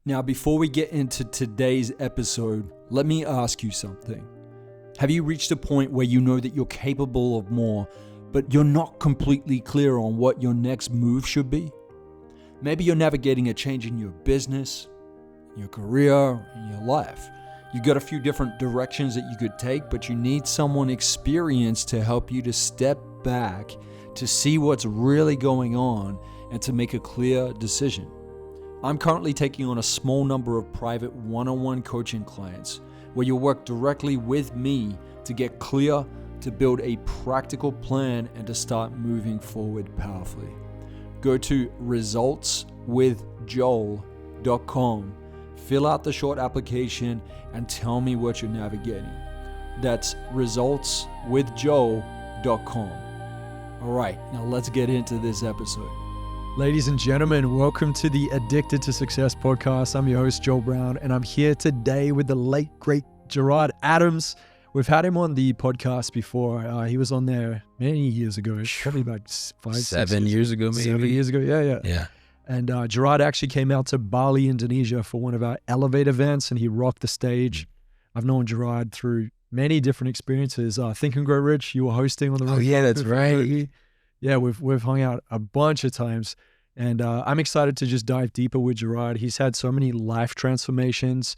Now, before we get into today's episode, let me ask you something. Have you reached a point where you know that you're capable of more, but you're not completely clear on what your next move should be? Maybe you're navigating a change in your business, your career, in your life. You got a few different directions that you could take, but you need someone experienced to help you to step back, to see what's really going on, and to make a clear decision. I'm currently taking on a small number of private one-on-one coaching clients where you'll work directly with me to get clear, to build a practical plan, and to start moving forward powerfully. Go to resultswithjoel.com, fill out the short application, and tell me what you're navigating. That's resultswithjoel.com. All right, now let's get into this episode. Ladies and gentlemen, welcome to the Addicted to Success podcast. I'm your host, Joel Brown, and I'm here today with the late, great Gerard Adams. We've had him on the podcast before. He was on there many years ago, probably about 7 years ago, maybe. 7 years ago, yeah. And Gerard actually came out to Bali, Indonesia for one of our Elevate events, and he rocked the stage. I've known Gerard through many different experiences. Think and Grow Rich, you were hosting on the road. Oh, yeah, that's right. Yeah, we've hung out a bunch of times, and I'm excited to just dive deeper with Gerard. He's had so many life transformations,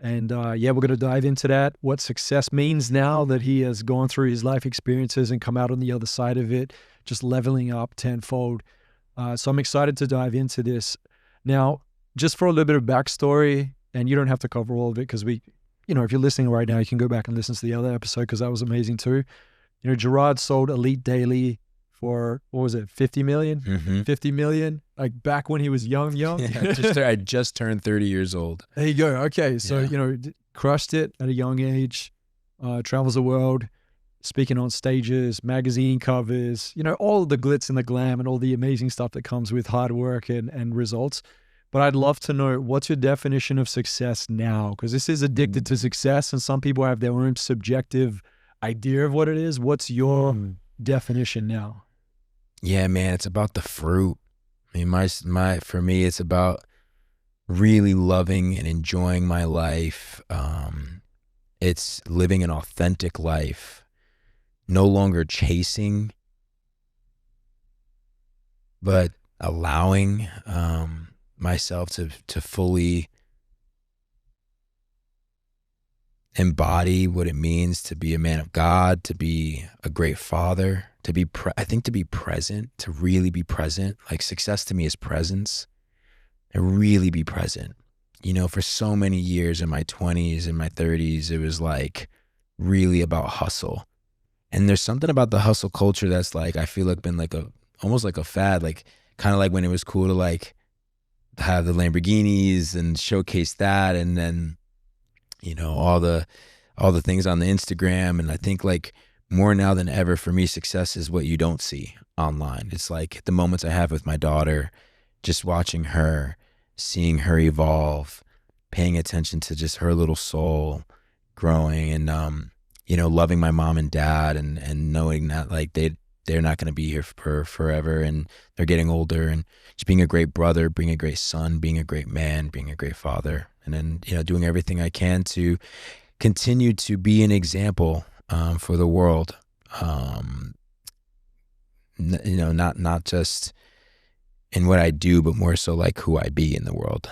and we're going to dive into that, what success means now that he has gone through his life experiences and come out on the other side of it, just leveling up tenfold. So I'm excited to dive into this. Now, just for a little bit of backstory, and you don't have to cover all of it because if you're listening right now, you can go back and listen to the other episode because that was amazing too. Gerard sold Elite Daily for, what was it, 50 million? Mm-hmm. 50 million, like back when he was young. Yeah, I just turned 30 years old. There you go. Okay. So, crushed it at a young age, travels the world, speaking on stages, magazine covers, all the glitz and the glam and all the amazing stuff that comes with hard work and results. But I'd love to know, what's your definition of success now? Because this is Addicted to Success, and some people have their own subjective idea of what it is. What's your definition now? Yeah, man, it's about the fruit. I mean, for me, it's about really loving and enjoying my life. It's living an authentic life, no longer chasing, but allowing myself to fully embody what it means to be a man of God, to be a great father, to be present, to really be present. Like, success to me is presence, and really be present. For so many years in my 20s and my 30s, it was like really about hustle. And there's something about the hustle culture that's like, I feel like been like almost like a fad, like kind of like when it was cool to like have the Lamborghinis and showcase that, and then all the things on the Instagram. And I think like more now than ever for me, success is what you don't see online. It's like the moments I have with my daughter, just watching her, seeing her evolve, paying attention to just her little soul growing, and loving my mom and dad, and knowing that like they're not going to be here for forever, and they're getting older, and just being a great brother, being a great son, being a great man, being a great father. And then, doing everything I can to continue to be an example for the world. Not just in what I do, but more so like who I be in the world.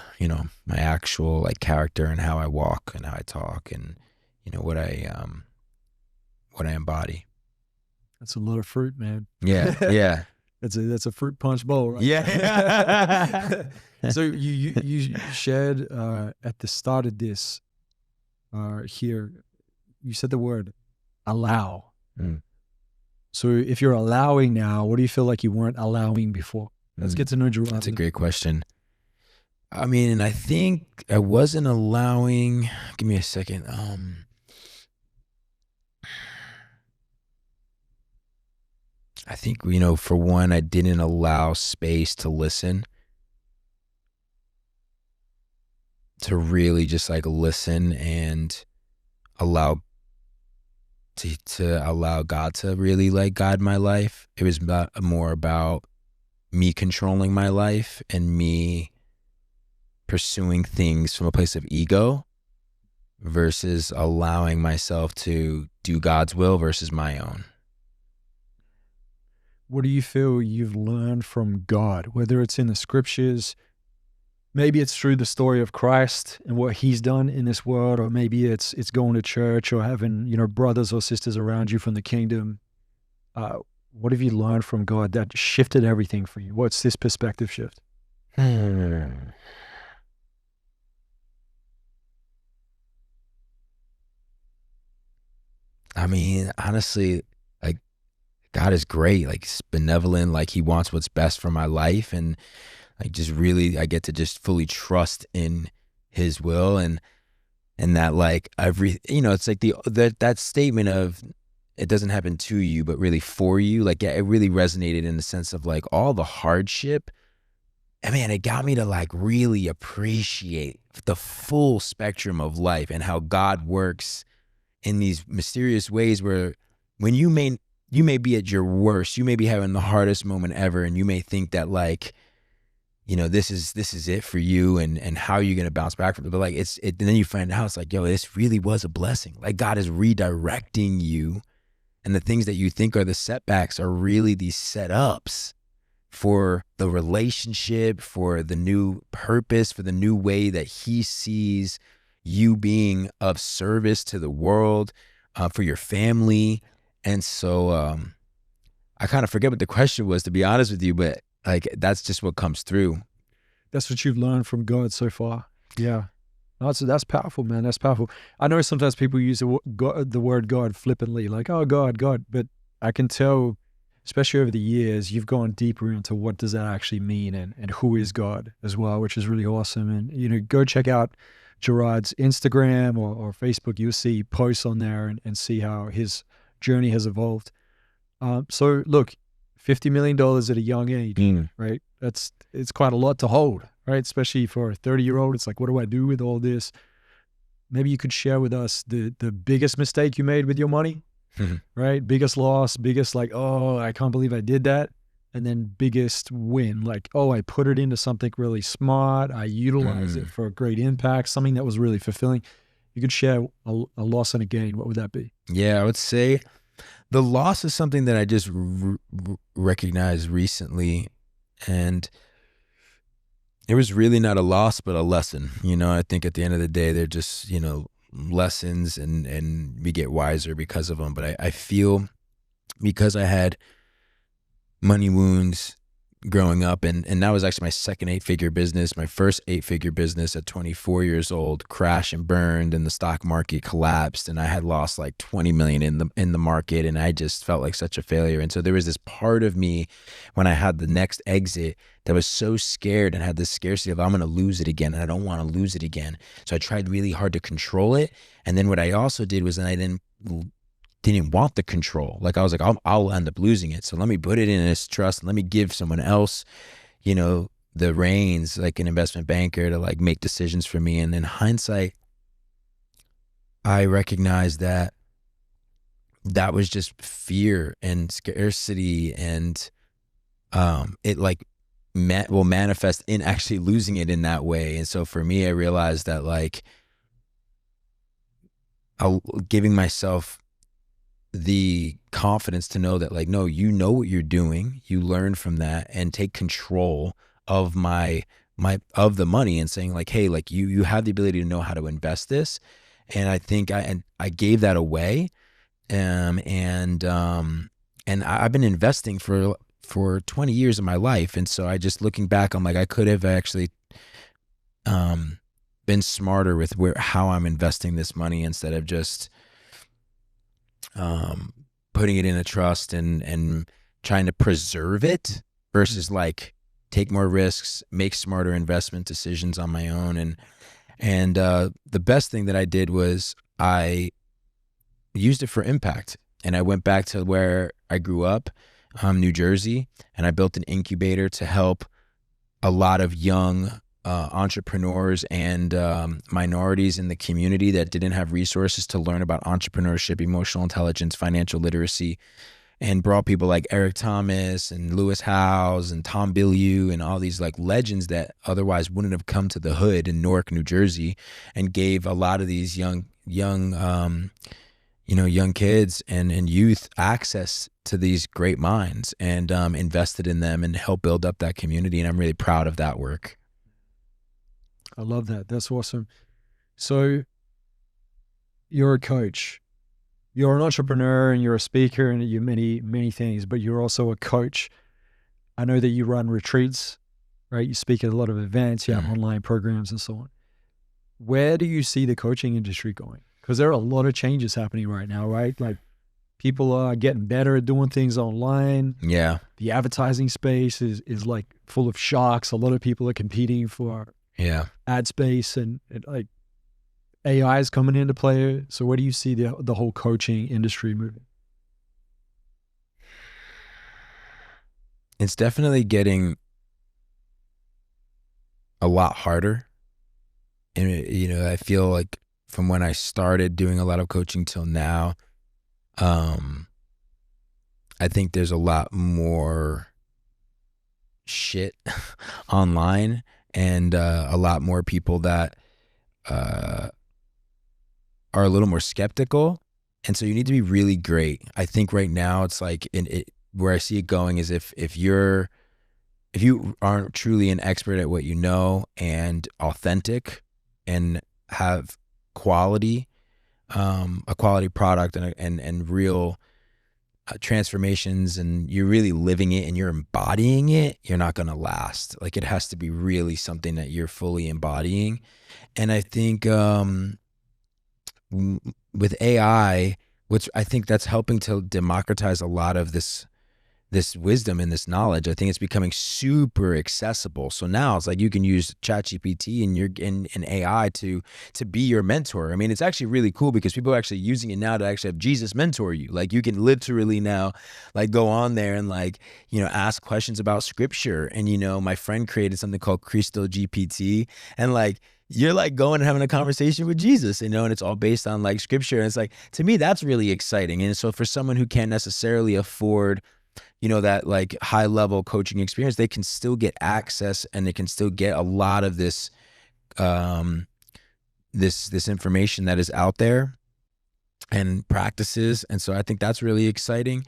My actual like character and how I walk and how I talk, and what I embody. That's a lot of fruit, man. Yeah. That's a fruit punch bowl, right? Yeah. So you shared at the start of this here, you said the word allow. So if you're allowing now, what do you feel like you weren't allowing before? Let's get to know Gerard. That's a great question. I mean, I think I wasn't allowing, give me a second. I think, for one, I didn't allow space to listen, to really just like listen and allow God to really like guide my life. It was more about me controlling my life and me pursuing things from a place of ego versus allowing myself to do God's will versus my own. What do you feel you've learned from God, whether it's in the scriptures, maybe it's through the story of Christ and what he's done in this world, or maybe it's going to church or having, brothers or sisters around you from the kingdom. What have you learned from God that shifted everything for you? What's this perspective shift? I mean, honestly, like, God is great. Like, he's benevolent. Like, he wants what's best for my life. And like, just really, I get to just fully trust in his will. And that, like, it's like that statement of, it doesn't happen to you, but really for you. Like, yeah, it really resonated in the sense of like all the hardship. And man, it got me to like really appreciate the full spectrum of life and how God works in these mysterious ways where when you may be at your worst, you may be having the hardest moment ever, and you may think that like, this is it for you, and how are you going to bounce back from it? But like and then you find out it's like, yo, this really was a blessing. Like, God is redirecting you, and the things that you think are the setbacks are really these setups for the relationship, for the new purpose, for the new way that he sees you being of service to the world, for your family. And so I kind of forget what the question was, to be honest with you, but like, that's just what comes through. That's what you've learned from God so far. Yeah. That's powerful, man. That's powerful. I know sometimes people use the word God flippantly, like, oh, God. But I can tell, especially over the years, you've gone deeper into what does that actually mean, and who is God as well, which is really awesome. And, go check out Gerard's Instagram or Facebook. You'll see posts on there and see how his journey has evolved. So look, $50 million at a young age, right? It's quite a lot to hold, right? Especially for a 30-year-old. It's like, what do I do with all this? Maybe you could share with us the biggest mistake you made with your money, right? Biggest loss, biggest like, oh, I can't believe I did that. And then biggest win, like, oh, I put it into something really smart. I utilized it for a great impact, something that was really fulfilling. You could share a loss and a gain. What would that be? Yeah, I would say the loss is something that I just recognized recently. And it was really not a loss, but a lesson. I think at the end of the day, they're just, lessons, and we get wiser because of them. But I feel, because I had money wounds growing up, and that was actually my second 8-figure business. My first 8-figure business at 24 years old crashed and burned, and the stock market collapsed, and I had lost like 20 million in the market, and I just felt like such a failure. And so there was this part of me when I had the next exit that was so scared and had this scarcity of, I'm going to lose it again, and I don't want to lose it again. So I tried really hard to control it. And then what I also did was, I didn't want the control. Like, I was like, I'll end up losing it. So let me put it in this trust, and let me give someone else, the reins, like an investment banker, to like make decisions for me. And in hindsight, I recognized that was just fear and scarcity, and it like will manifest in actually losing it in that way. And so for me, I realized that like giving myself the confidence to know that like, no, you know what you're doing, you learn from that, and take control of of the money, and saying like, hey, like you have the ability to know how to invest this. And I think I gave that away. And I've been investing for 20 years of my life. And so I just, looking back, I'm like, I could have actually been smarter with how I'm investing this money, instead of just putting it in a trust and trying to preserve it, versus like take more risks, make smarter investment decisions on my own. And the best thing that I did was I used it for impact. And I went back to where I grew up, New Jersey, and I built an incubator to help a lot of young entrepreneurs and minorities in the community that didn't have resources to learn about entrepreneurship, emotional intelligence, financial literacy. and brought people like Eric Thomas and Lewis Howes and Tom Bilyeu and all these like legends that otherwise wouldn't have come to the hood in Newark, New Jersey, and gave a lot of these young kids and youth access to these great minds, and invested in them and helped build up that community. And I'm really proud of that work. I love that. That's awesome. So you're a coach, you're an entrepreneur, and you're a speaker, and you're many, many things, but you're also a coach. I know that you run retreats, right? You speak at a lot of events, you have online programs and so on. Where do you see the coaching industry going? Because there are a lot of changes happening right now, right? Like people are getting better at doing things online. Yeah. The advertising space is like full of sharks. A lot of people are competing for ad space, and like AI is coming into play. So where do you see the whole coaching industry moving? It's definitely getting a lot harder. And, I feel like from when I started doing a lot of coaching till now, I think there's a lot more shit online, and a lot more people that are a little more skeptical. And so you need to be really great. I think right now it's like where I see it going is if you aren't truly an expert at what you know and authentic and have quality, a quality product and real transformations, and you're really living it and you're embodying it, you're not going to last. Like it has to be really something that you're fully embodying. And I think with AI, which I think that's helping to democratize a lot of this wisdom and this knowledge. I think it's becoming super accessible. So now it's like you can use ChatGPT and AI to be your mentor. I mean, it's actually really cool because people are actually using it now to actually have Jesus mentor you. Like you can literally now like go on there and like, ask questions about scripture. And, my friend created something called Christo GPT, and like, you're like going and having a conversation with Jesus, and it's all based on like scripture. And it's like, to me, that's really exciting. And so for someone who can't necessarily afford that like high level coaching experience, they can still get access, and they can still get a lot of this this information that is out there and practices. And so I think that's really exciting.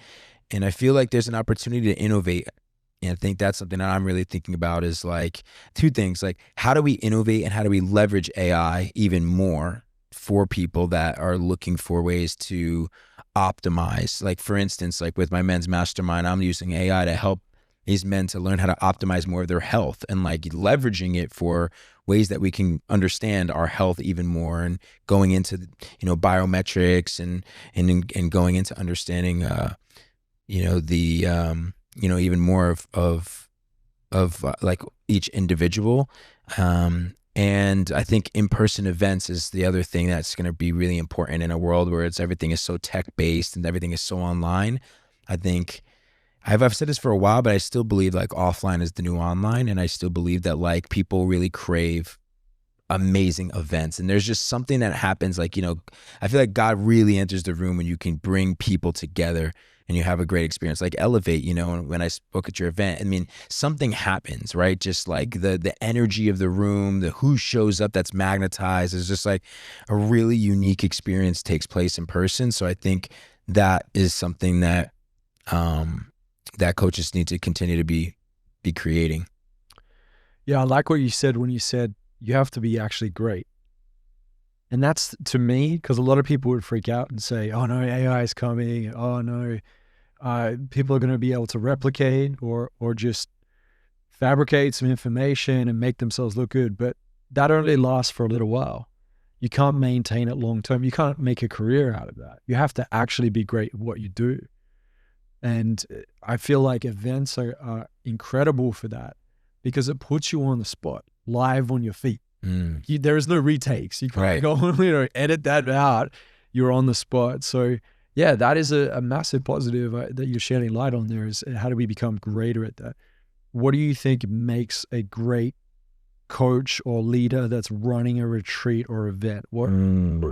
And I feel like there's an opportunity to innovate. And I think that's something that I'm really thinking about is like two things, like how do we innovate and how do we leverage AI even more for people that are looking for ways to optimize. Like for instance, like with my men's mastermind, I'm using AI to help these men to learn how to optimize more of their health, and like leveraging it for ways that we can understand our health even more, and going into biometrics and going into understanding even more of like each individual. And I think in-person events is the other thing that's going to be really important in a world where everything is so tech-based and everything is so online. I think I've said this for a while, but I still believe like offline is the new online, and I still believe that like people really crave amazing events. And there's just something that happens, like, I feel like God really enters the room when you can bring people together and you have a great experience. Like Elevate, when I spoke at your event, I mean, something happens, right? Just like the energy of the room, the who shows up that's magnetized, is just like a really unique experience takes place in person. So I think that is something that that coaches need to continue to be creating. Yeah, I like what you said when you said you have to be actually great. And that's, to me, because a lot of people would freak out and say, oh no, AI is coming. Oh no, people are going to be able to replicate or just fabricate some information and make themselves look good. But that only lasts for a little while. You can't maintain it long term. You can't make a career out of that. You have to actually be great at what you do. And I feel like events are incredible for that, because it puts you on the spot, live on your feet. There is no retakes. You can't go and edit that out. You're on the spot. So yeah, that is a massive positive that you're shedding light on there, is how do we become greater at that? What do you think makes a great coach or leader that's running a retreat or event? What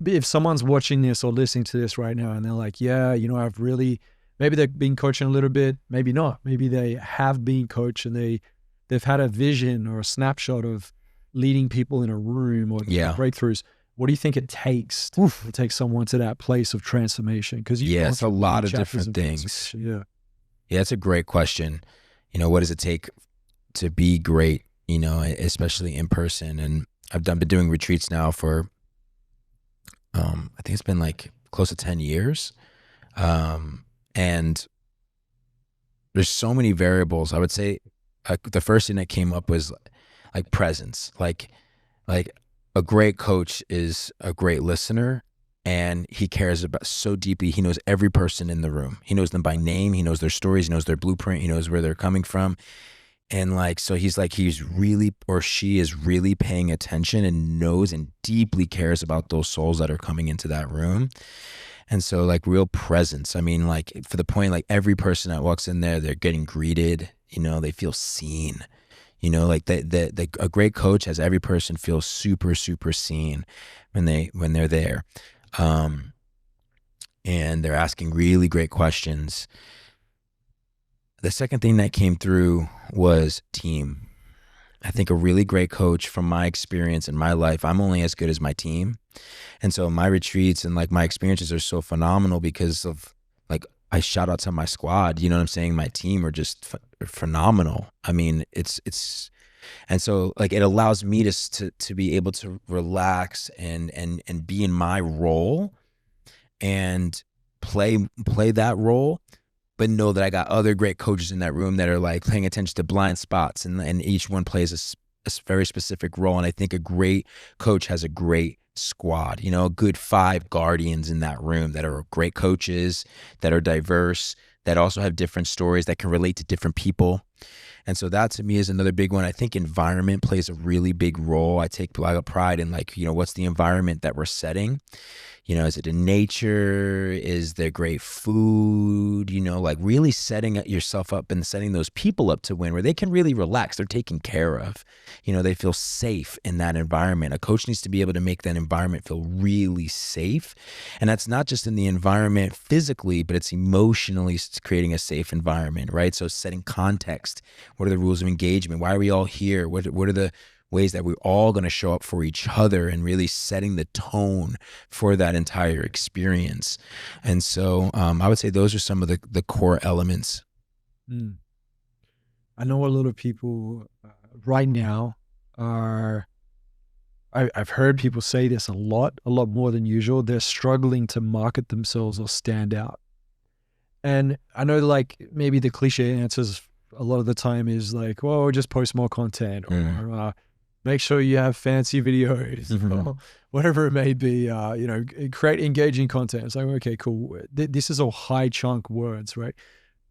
if someone's watching this or listening to this right now and they're like, yeah, I've really maybe they've been coaching a little bit, maybe not. Maybe they have been coached and they've had a vision or a snapshot of leading people in a room or breakthroughs. What do you think it takes to take someone to that place of transformation? Because it's a lot of different things. Yeah, it's a great question. What does it take to be great? Especially in person. And I've been doing retreats now for, I think it's been like close to 10 years. And there's so many variables. I would say the first thing that came up was like presence. Like a great coach is a great listener, and he cares about so deeply. He knows every person in the room. He knows them by name. He knows their stories. He knows their blueprint. He knows where they're coming from. And so he's really, or she is really paying attention and knows and deeply cares about those souls that are coming into that room. And so real presence. I mean, for the point, every person that walks in there, they're getting greeted, they feel seen, a great coach has every person feel super, super seen when they're there. And they're asking really great questions. The second thing that came through was team. I think a really great coach, from my experience in my life, I'm only as good as my team. And so my retreats and my experiences are so phenomenal because of I shout out to my squad, you know what I'm saying? My team are just phenomenal. I mean, and so it allows me to be able to relax and be in my role and play that role, but know that I got other great coaches in that room that are paying attention to blind spots, and each one plays a very specific role. And I think a great coach has a great squad, a good 5 guardians in that room that are great coaches, that are diverse, that also have different stories, that can relate to different people. And so that to me is another big one. I think environment plays a really big role. I take a lot of pride in what's the environment that we're setting? Is it in nature? Is there great food? Really setting yourself up and setting those people up to win, where they can really relax. They're taken care of. They feel safe in that environment. A coach needs to be able to make that environment feel really safe. And that's not just in the environment physically, but it's emotionally creating a safe environment, right? So setting context. What are the rules of engagement? Why are we all here? What are the ways that we're all going to show up for each other, and really setting the tone for that entire experience. And so I would say those are some of the core elements. I know a lot of people right now I've heard people say this a lot more than usual. They're struggling to market themselves or stand out. And I know maybe the cliche answers a lot of the time is well, just post more content, or make sure you have fancy videos, or whatever it may be, create engaging content. It's okay, cool. This is all high chunk words, right?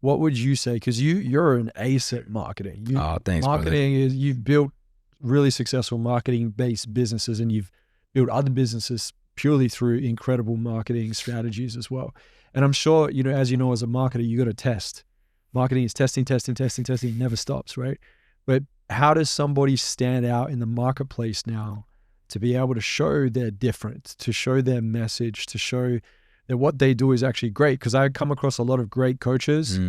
What would you say? Because you're an ace at marketing. Thanks, marketing brother. You've built really successful marketing-based businesses, and you've built other businesses purely through incredible marketing strategies as well. And I'm sure, as a marketer, you got to test. Marketing is testing, never stops, right? But how does somebody stand out in the marketplace now to be able to show they're different, to show their message, to show that what they do is actually great? Because I come across a lot of great coaches,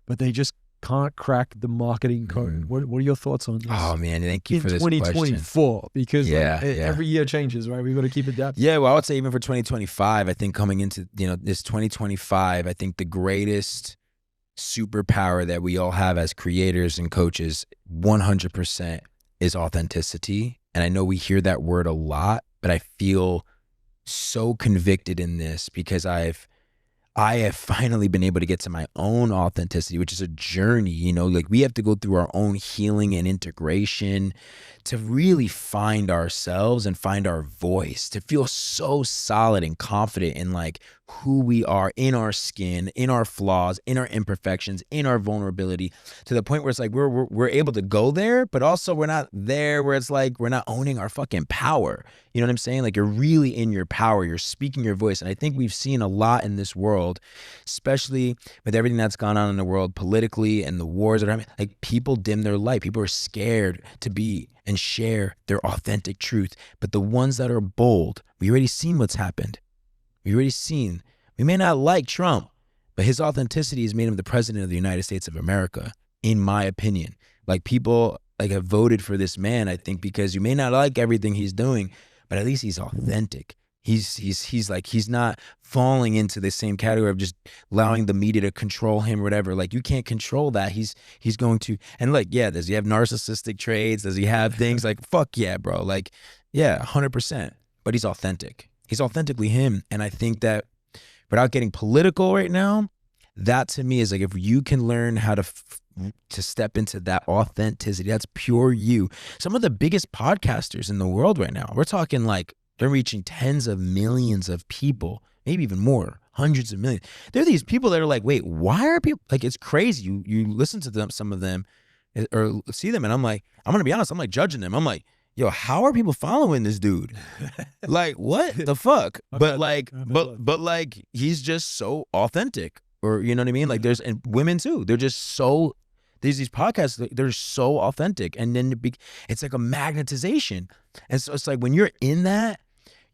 but they just can't crack the marketing code. What are your thoughts on this? Oh man, thank you for this question. In 2024, because every year changes, right? We've got to keep adapting. Yeah, well, I would say even for 2025, I think coming into this 2025, I think the greatest superpower that we all have as creators and coaches 100% is authenticity. And I know we hear that word a lot, but I feel so convicted in this because I have finally been able to get to my own authenticity, which is a journey, we have to go through our own healing and integration to really find ourselves and find our voice, to feel so solid and confident in who we are, in our skin, in our flaws, in our imperfections, in our vulnerability, to the point where it's we're able to go there, but also we're not there where it's we're not owning our fucking power. You know what I'm saying? You're really in your power, you're speaking your voice. And I think we've seen a lot in this world, especially with everything that's gone on in the world politically and the wars that are happening. People dim their light. People are scared to be and share their authentic truth. But the ones that are bold, we already seen what's happened. We may not like Trump, but his authenticity has made him the president of the United States of America, in my opinion. Like, people like have voted for this man, I think, because you may not like everything he's doing, but at least he's authentic. He's not falling into the same category of just allowing the media to control him or whatever. Like, you can't control that. He's going to, and like, yeah, does he have narcissistic traits? Does he have things like, fuck yeah, bro. Like, yeah, 100%. But he's authentic. He's authentically him. And I think that, without getting political right now, that to me is like, if you can learn how to step into that authenticity, that's pure you. Some of the biggest podcasters in the world right now, we're talking like, they're reaching tens of millions of people, maybe even more, hundreds of millions. There are these people that are like, wait, why are people, like, it's crazy. You listen to them, some of them, or see them, and I'm like, I'm going to be honest, I'm like judging them. I'm like, yo, how are people following this dude? Like, what the fuck? But like, he's just so authentic, or, you know what I mean? Like, and women too, they're just so, these podcasts, they're so authentic. And then it's like a magnetization. And so it's like, when you're in that,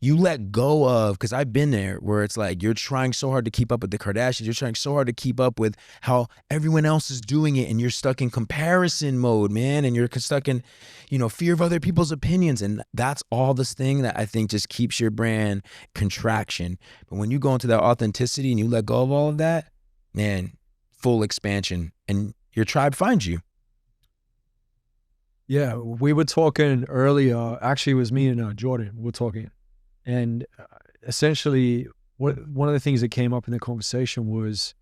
you let go of, because I've been there, where it's like, you're trying so hard to keep up with the Kardashians, you're trying so hard to keep up with how everyone else is doing it, and you're stuck in comparison mode, man, and you're stuck in, fear of other people's opinions. And that's all this thing that I think just keeps your brand contraction. But when you go into that authenticity and you let go of all of that, man, full expansion, and your tribe finds you. Yeah, we were talking earlier. Actually, it was me and Jordan. We were talking, and essentially, one of the things that came up in the conversation was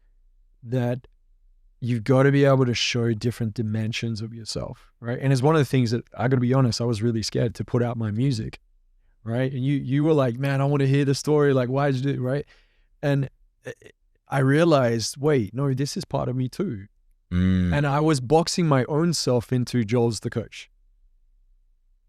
that you've got to be able to show different dimensions of yourself, right? And it's one of the things that, I got to be honest, I was really scared to put out my music, right? And you were like, man, I want to hear the story. Like, why did you do it, right? And I realized, wait, no, this is part of me too. And I was boxing my own self into Joel's the coach,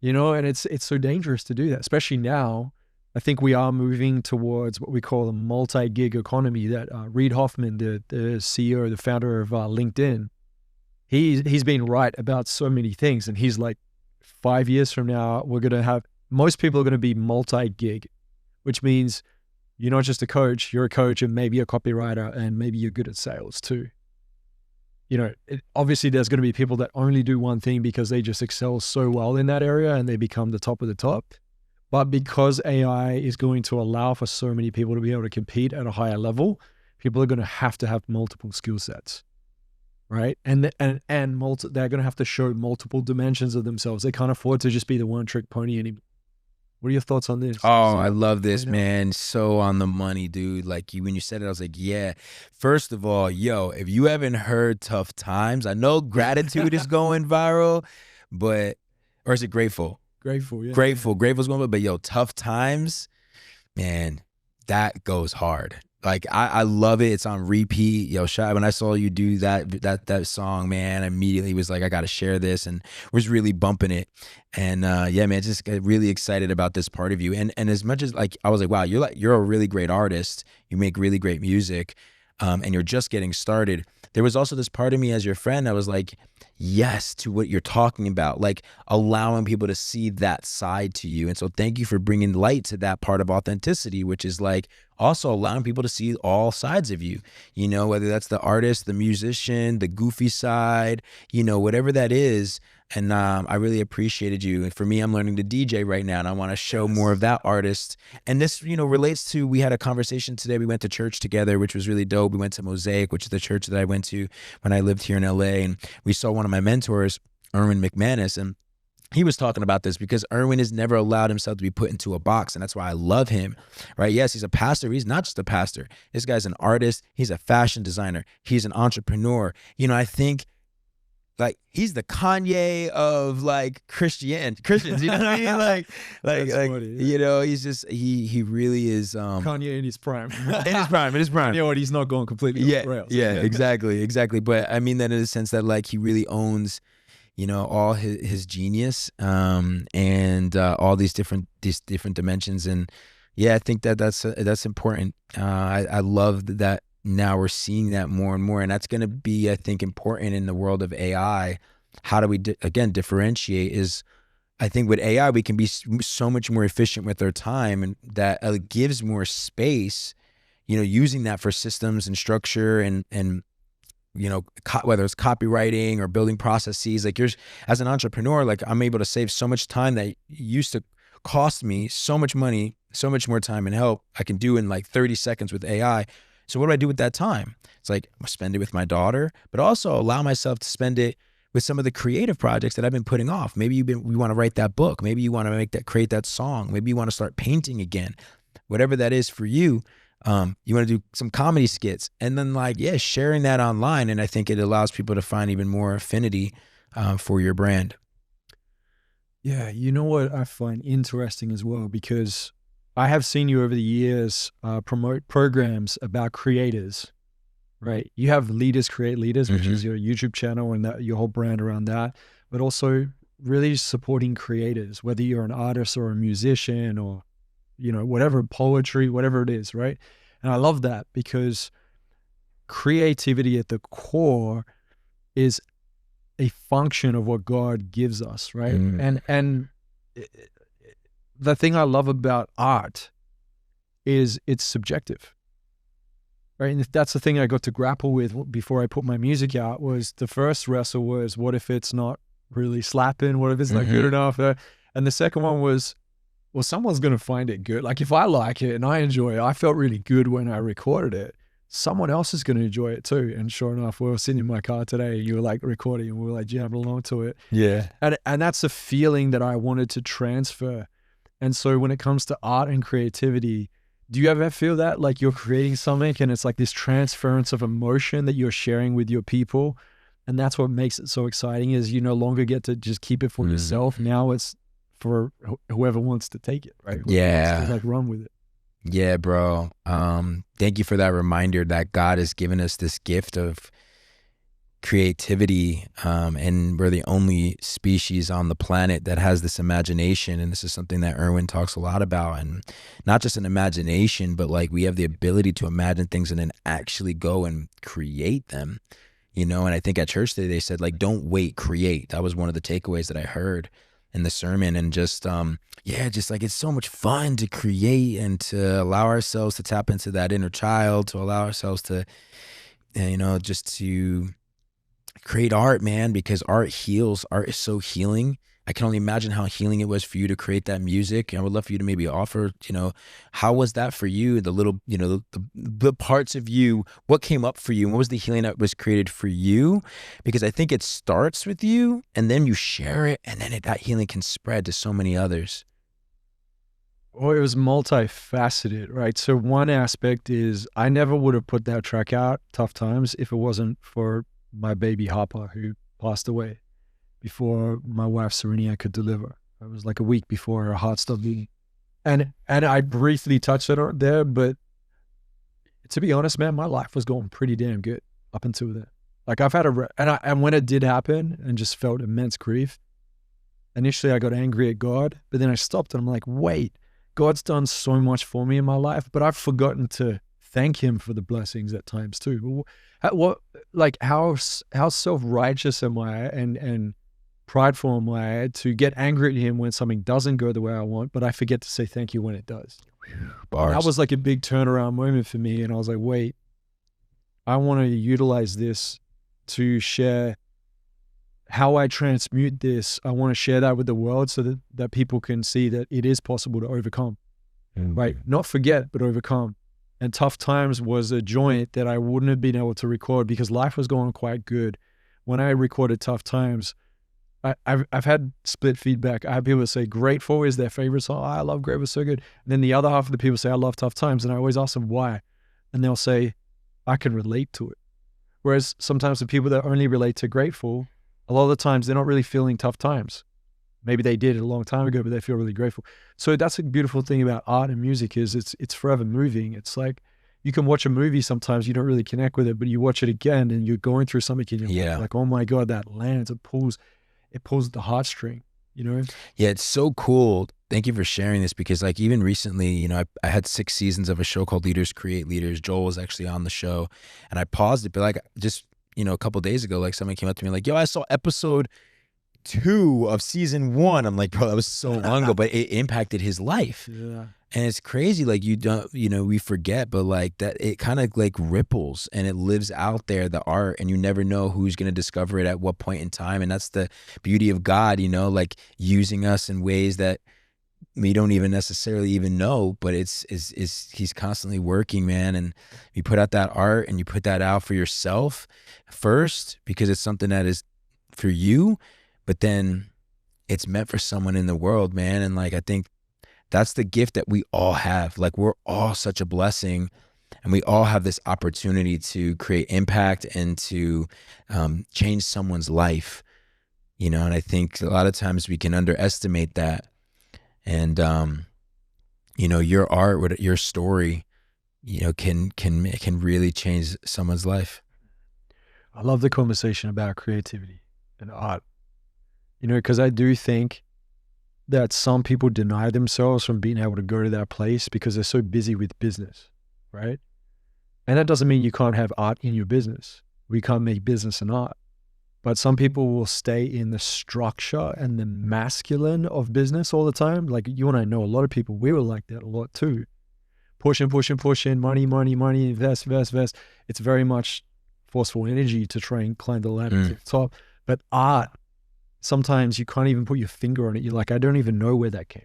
and it's so dangerous to do that, especially now. I think we are moving towards what we call a multi-gig economy that Reid Hoffman, the CEO, the founder of LinkedIn, he's been right about so many things. And he's like, 5 years from now, we're going to have, most people are going to be multi-gig, which means you're not just a coach, you're a coach and maybe a copywriter, and maybe you're good at sales too. Obviously there's going to be people that only do one thing because they just excel so well in that area and they become the top of the top. But because AI is going to allow for so many people to be able to compete at a higher level, people are going to have multiple skill sets, right? And they're going to have to show multiple dimensions of themselves. They can't afford to just be the one-trick pony anymore. What are your thoughts on this? Oh, I love this, man. So on the money, dude. Like, when you said it, I was like, yeah. First of all, yo, if you haven't heard Tough Times, I know Gratitude is going viral, or is it Grateful? Grateful, yeah. Grateful's going viral, but yo, Tough Times, man, that goes hard. Like, I love it. It's on repeat. Yo, Shai, when I saw you do that song, man, I immediately was like, I got to share this, and was really bumping it. And yeah, man, just got really excited about this part of you. And as much as, like, I was like, wow, you're a really great artist. You make really great music, and you're just getting started. There was also this part of me as your friend, I was like, yes to what you're talking about, like allowing people to see that side to you. And so thank you for bringing light to that part of authenticity, which is like also allowing people to see all sides of you, whether that's the artist, the musician, the goofy side, whatever that is. And I really appreciated you. And for me, I'm learning to DJ right now, and I want to show more of that artist. And this, relates to, we had a conversation today. We went to church together, which was really dope. We went to Mosaic, which is the church that I went to when I lived here in LA. And we saw one of my mentors, Erwin McManus, and he was talking about this because Erwin has never allowed himself to be put into a box. And that's why I love him, right? Yes, he's a pastor. He's not just a pastor. This guy's an artist. He's a fashion designer. He's an entrepreneur. I think, like, he's the Kanye of like Christians, you know what I mean? Like, funny, he's just, he really is Kanye in his prime. in his prime. You know what? He's not going completely off the rails. Yeah, exactly. But I mean that in the sense that, like, he really owns, all his genius, and all these different dimensions. And yeah, I think that's important. I love that. Now we're seeing that more and more, and that's going to be, I think, important in the world of AI. How do we, differentiate is, I think with AI, we can be so much more efficient with our time, and that gives more space, using that for systems and structure and whether it's copywriting or building processes, like as an entrepreneur, like I'm able to save so much time that used to cost me so much money, so much more time and help I can do in like 30 seconds with AI. So what do I do with that time? It's like I spend it with my daughter, but also allow myself to spend it with some of the creative projects that I've been putting off. Maybe you want to write that book. Maybe you want to create that song. Maybe you want to start painting again. Whatever that is for you. You want to do some comedy skits, and then sharing that online. And I think it allows people to find even more affinity for your brand. Yeah, you know what I find interesting as well, because I have seen you over the years promote programs about creators, right? You have Leaders Create Leaders, which is your YouTube channel and your whole brand around that, but also really supporting creators, whether you're an artist or a musician or, whatever, poetry, whatever it is, right? And I love that, because creativity at the core is a function of what God gives us, right? And the thing I love about art is it's subjective, right? And that's the thing I got to grapple with before I put my music out. Was the first wrestle was, what if it's not really slapping? What if it's not good enough? And the second one was, well, someone's going to find it good. Like if I like it and I enjoy it, I felt really good when I recorded it, someone else is going to enjoy it too. And sure enough, we were sitting in my car today and you were like recording and we were like jamming along to it. Yeah. And that's a feeling that I wanted to transfer. And so when it comes to art and creativity, do you ever feel that like you're creating something and it's like this transference of emotion that you're sharing with your people? And that's what makes it so exciting, is you no longer get to just keep it for yourself. Now it's for whoever wants to take it, right? Yeah. Wants to, run with it. Yeah, bro. Thank you for that reminder that God has given us this gift of creativity, and we're the only species on the planet that has this imagination. And this is something that Erwin talks a lot about, and not just an imagination, but like we have the ability to imagine things and then actually go and create them, And I think at church today, they said like, don't wait, create. That was one of the takeaways that I heard in the sermon. And just just like it's so much fun to create and to allow ourselves to tap into that inner child, to allow ourselves to just to create art, man, because art heals. Art is so healing. I can only imagine how healing it was for you to create that music. I would love for you to maybe offer, how was that for you? The little, the parts of you, what came up for you? And what was the healing that was created for you? Because I think it starts with you and then you share it, and then that healing can spread to so many others. Well, it was multifaceted, right? So one aspect is I never would have put that track out, Tough Times, if it wasn't for my baby Harper, who passed away before my wife Serenia could deliver. It was like a week before her heart stopped beating. And I briefly touched it there, but to be honest, man, my life was going pretty damn good up until then. Like I've had and when it did happen and just felt immense grief, initially I got angry at God, but then I stopped and I'm like, wait, God's done so much for me in my life, but I've forgotten to thank him for the blessings at times too. How self-righteous am I and prideful am I to get angry at him when something doesn't go the way I want, but I forget to say thank you when it does. Bars. That was like a big turnaround moment for me. And I was like, wait, I want to utilize this to share how I transmute this. I want to share that with the world so that people can see that it is possible to overcome, right? Not forget, but overcome. And Tough Times was a joint that I wouldn't have been able to record because life was going quite good. When I recorded Tough Times, I've had split feedback. I have people say Grateful is their favorite song. I love Grateful, so good. And then the other half of the people say I love Tough Times. And I always ask them why. And they'll say, I can relate to it. Whereas sometimes the people that only relate to Grateful, a lot of the times they're not really feeling tough times. Maybe they did it a long time ago, but they feel really grateful. So that's a beautiful thing about art and music is it's forever moving. It's like you can watch a movie sometimes, you don't really connect with it, but you watch it again and you're going through something and you're like, oh my God, that lands, it pulls the heartstring, Yeah, it's so cool. Thank you for sharing this because like even recently, I had 6 seasons of a show called Leaders Create Leaders. Joel was actually on the show and I paused it, but like just, a couple of days ago, like somebody came up to me like, yo, I saw episode 2 of season 1. I'm like, bro, that was so long ago, but it impacted his life. Yeah. And it's crazy, like you don't, we forget, but like that it kind of like ripples and it lives out there, the art, and you never know who's going to discover it at what point in time. And that's the beauty of God, like using us in ways that we don't even necessarily even know, but he's constantly working, man. And you put out that art and you put that out for yourself first, because it's something that is for you, but then it's meant for someone in the world, man. And like, I think that's the gift that we all have. Like, we're all such a blessing, and we all have this opportunity to create impact and to change someone's life, and I think a lot of times we can underestimate that. And, your art, your story, can really change someone's life. I love the conversation about creativity and art, because I do think that some people deny themselves from being able to go to that place because they're so busy with business, right? And that doesn't mean you can't have art in your business. We can't make business and art. But some people will stay in the structure and the masculine of business all the time. Like you and I know a lot of people, we were like that a lot too. Pushing, money, invest. It's very much forceful energy to try and climb the ladder to the top. But art, sometimes you can't even put your finger on it. You're like, I don't even know where that came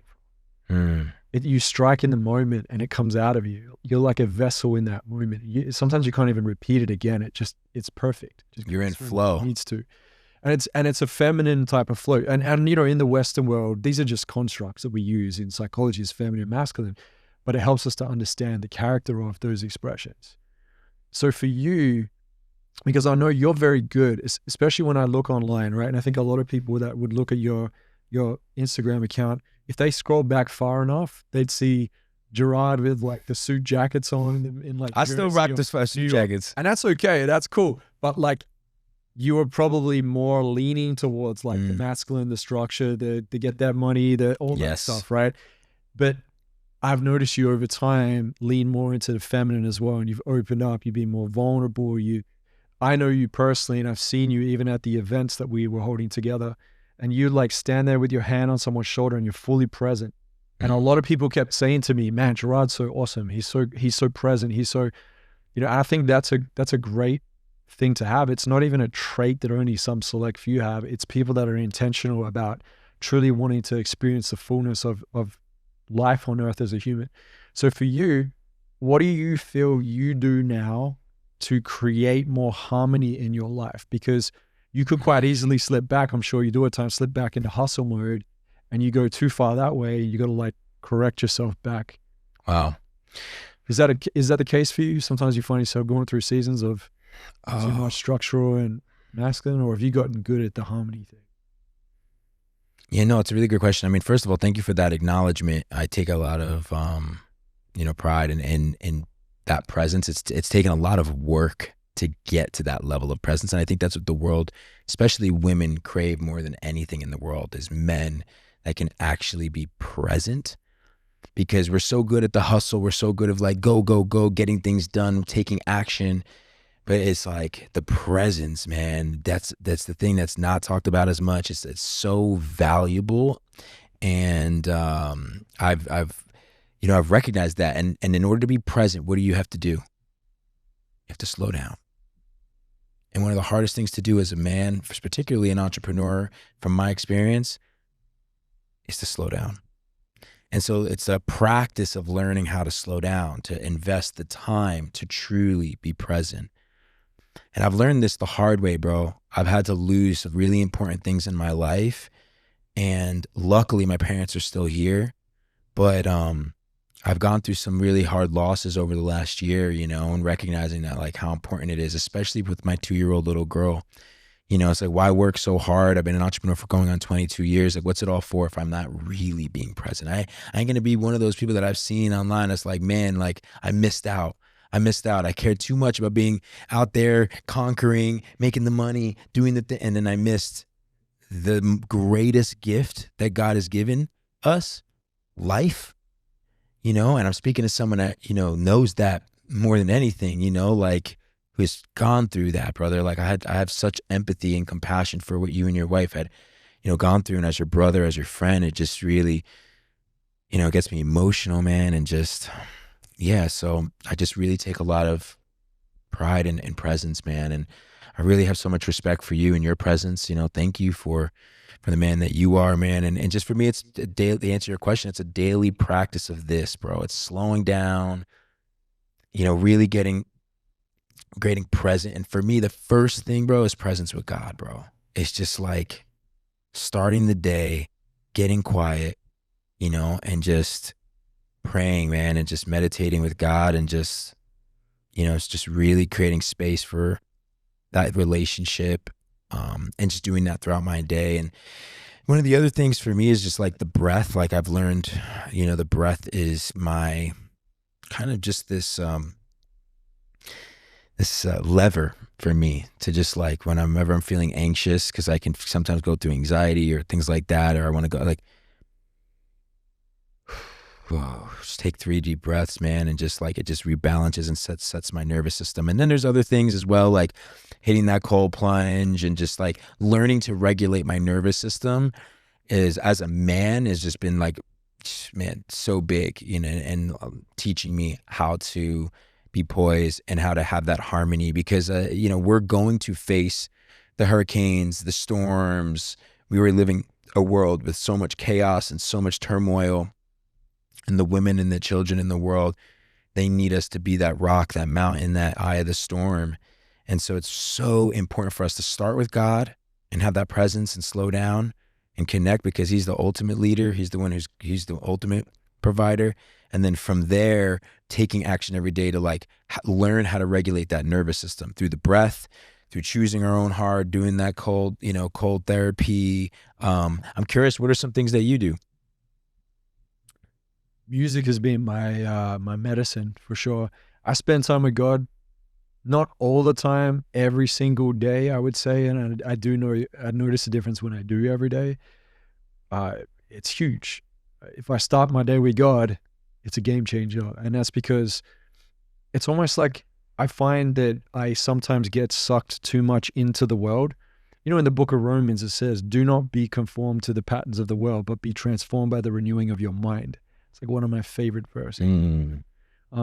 from. You strike in the moment and it comes out of you. You're like a vessel in that moment. Sometimes you can't even repeat it again. It's perfect. You're in flow. It needs to. And it's a feminine type of flow. And in the Western world, these are just constructs that we use in psychology as feminine and masculine, but it helps us to understand the character of those expressions. So for you, because I know you're very good, especially when I look online, right? And I think a lot of people that would look at your Instagram account, if they scroll back far enough, they'd see Gerard with like the suit jackets on in like. I still rock the suit jackets, and that's okay. That's cool. But like, you were probably more leaning towards like the masculine, the structure, to get that money, all that stuff, right? But I've noticed you over time lean more into the feminine as well, and you've opened up. You've been more vulnerable. I know you personally, and I've seen you even at the events that we were holding together, and you like stand there with your hand on someone's shoulder and you're fully present. And a lot of people kept saying to me, man, Gerard's so awesome. He's so present. He's so, I think that's a great thing to have. It's not even a trait that only some select few have. It's people that are intentional about truly wanting to experience the fullness of life on earth as a human. So for you, what do you feel you do now to create more harmony in your life? Because you could quite easily slip back. I'm sure you do at times, slip back into hustle mode, and you go too far that way. You got to like correct yourself back. Wow. Is that the case for you? Sometimes you find yourself going through seasons of too much structural and masculine, or have you gotten good at the harmony thing? Yeah, no, it's a really good question. I mean, first of all, thank you for that acknowledgement. I take a lot of, pride in that presence. It's taken a lot of work to get to that level of presence. And I think that's what the world, especially women, crave more than anything in the world, is men that can actually be present, because we're so good at the hustle. We're so good of like, go, getting things done, taking action. But it's like the presence, man, that's the thing that's not talked about as much. It's so valuable. And I've recognized that. And in order to be present, what do you have to do? You have to slow down. And one of the hardest things to do as a man, particularly an entrepreneur, from my experience, is to slow down. And so it's a practice of learning how to slow down, to invest the time to truly be present. And I've learned this the hard way, bro. I've had to lose some really important things in my life. And luckily my parents are still here. But I've gone through some really hard losses over the last year, and recognizing that, like, how important it is, especially with my 2-year-old little girl. It's like, why work so hard? I've been an entrepreneur for going on 22 years. Like, what's it all for if I'm not really being present? I ain't going to be one of those people that I've seen online that's like, man, like, I missed out. I cared too much about being out there, conquering, making the money, doing the thing. And then I missed the greatest gift that God has given us, life. And I'm speaking to someone that, knows that more than anything, like, who's gone through that, brother. Like, I have such empathy and compassion for what you and your wife had, gone through. And as your brother, as your friend, it just really, it gets me emotional, man. And just, yeah. So I just really take a lot of pride in presence, man. And I really have so much respect for you and your presence. Thank you for the man that you are, man. And just for me, it's a daily, to answer your question, it's a daily practice of this, bro. It's slowing down, really getting present. And for me, the first thing, bro, is presence with God, bro. It's just like starting the day, getting quiet, and just praying, man, and just meditating with God, and just, it's just really creating space for that relationship, and just doing that throughout my day. And one of the other things for me is just like the breath. Like I've learned, the breath is my kind of just this lever for me to just like whenever I'm feeling anxious, because I can sometimes go through anxiety or things like that, or I want to go like, whoa, just take 3 deep breaths, man, and just like it just rebalances and sets my nervous system. And then there's other things as well, like hitting that cold plunge and just like learning to regulate my nervous system is, as a man, has just been like, man, so big, and teaching me how to be poised and how to have that harmony, because we're going to face the hurricanes, the storms. We were living a world with so much chaos and so much turmoil, and the women and the children in the world, they need us to be that rock, that mountain, that eye of the storm. And so it's so important for us to start with God and have that presence and slow down and connect, because he's the ultimate leader. He's the one he's the ultimate provider. And then from there, taking action every day to like learn how to regulate that nervous system through the breath, through choosing our own heart, doing that cold therapy. I'm curious, what are some things that you do? Music has been my my medicine for sure. I spend time with God, not all the time, every single day, I would say, and I notice a difference when I do every day. It's huge. If I start my day with God, it's a game changer, and that's because it's almost like I find that I sometimes get sucked too much into the world. In the book of Romans, it says, "Do not be conformed to the patterns of the world, but be transformed by the renewing of your mind." It's like one of my favorite verses,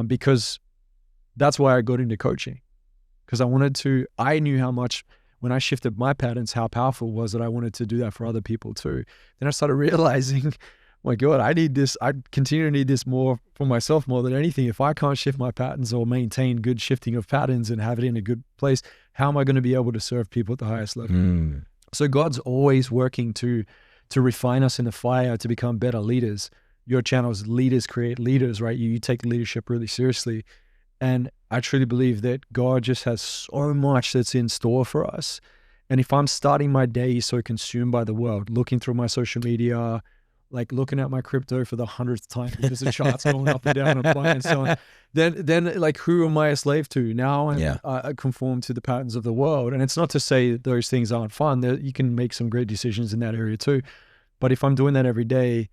because that's why I got into coaching, because I knew how much, when I shifted my patterns, how powerful it was that I wanted to do that for other people too. Then I started realizing, my God, I need this. I continue to need this more for myself more than anything. If I can't shift my patterns or maintain good shifting of patterns and have it in a good place, how am I going to be able to serve people at the highest level? So God's always working to refine us in the fire to become better leaders. Your channel's Leaders Create Leaders, right? You take leadership really seriously. And I truly believe that God just has so much that's in store for us. And if I'm starting my day so consumed by the world, looking through my social media, like looking at my crypto for the 100th time because the chart's going up and down and so on, then like, who am I a slave to? Now I conform to the patterns of the world. And it's not to say that those things aren't fun. You can make some great decisions in that area too. But if I'm doing that every day,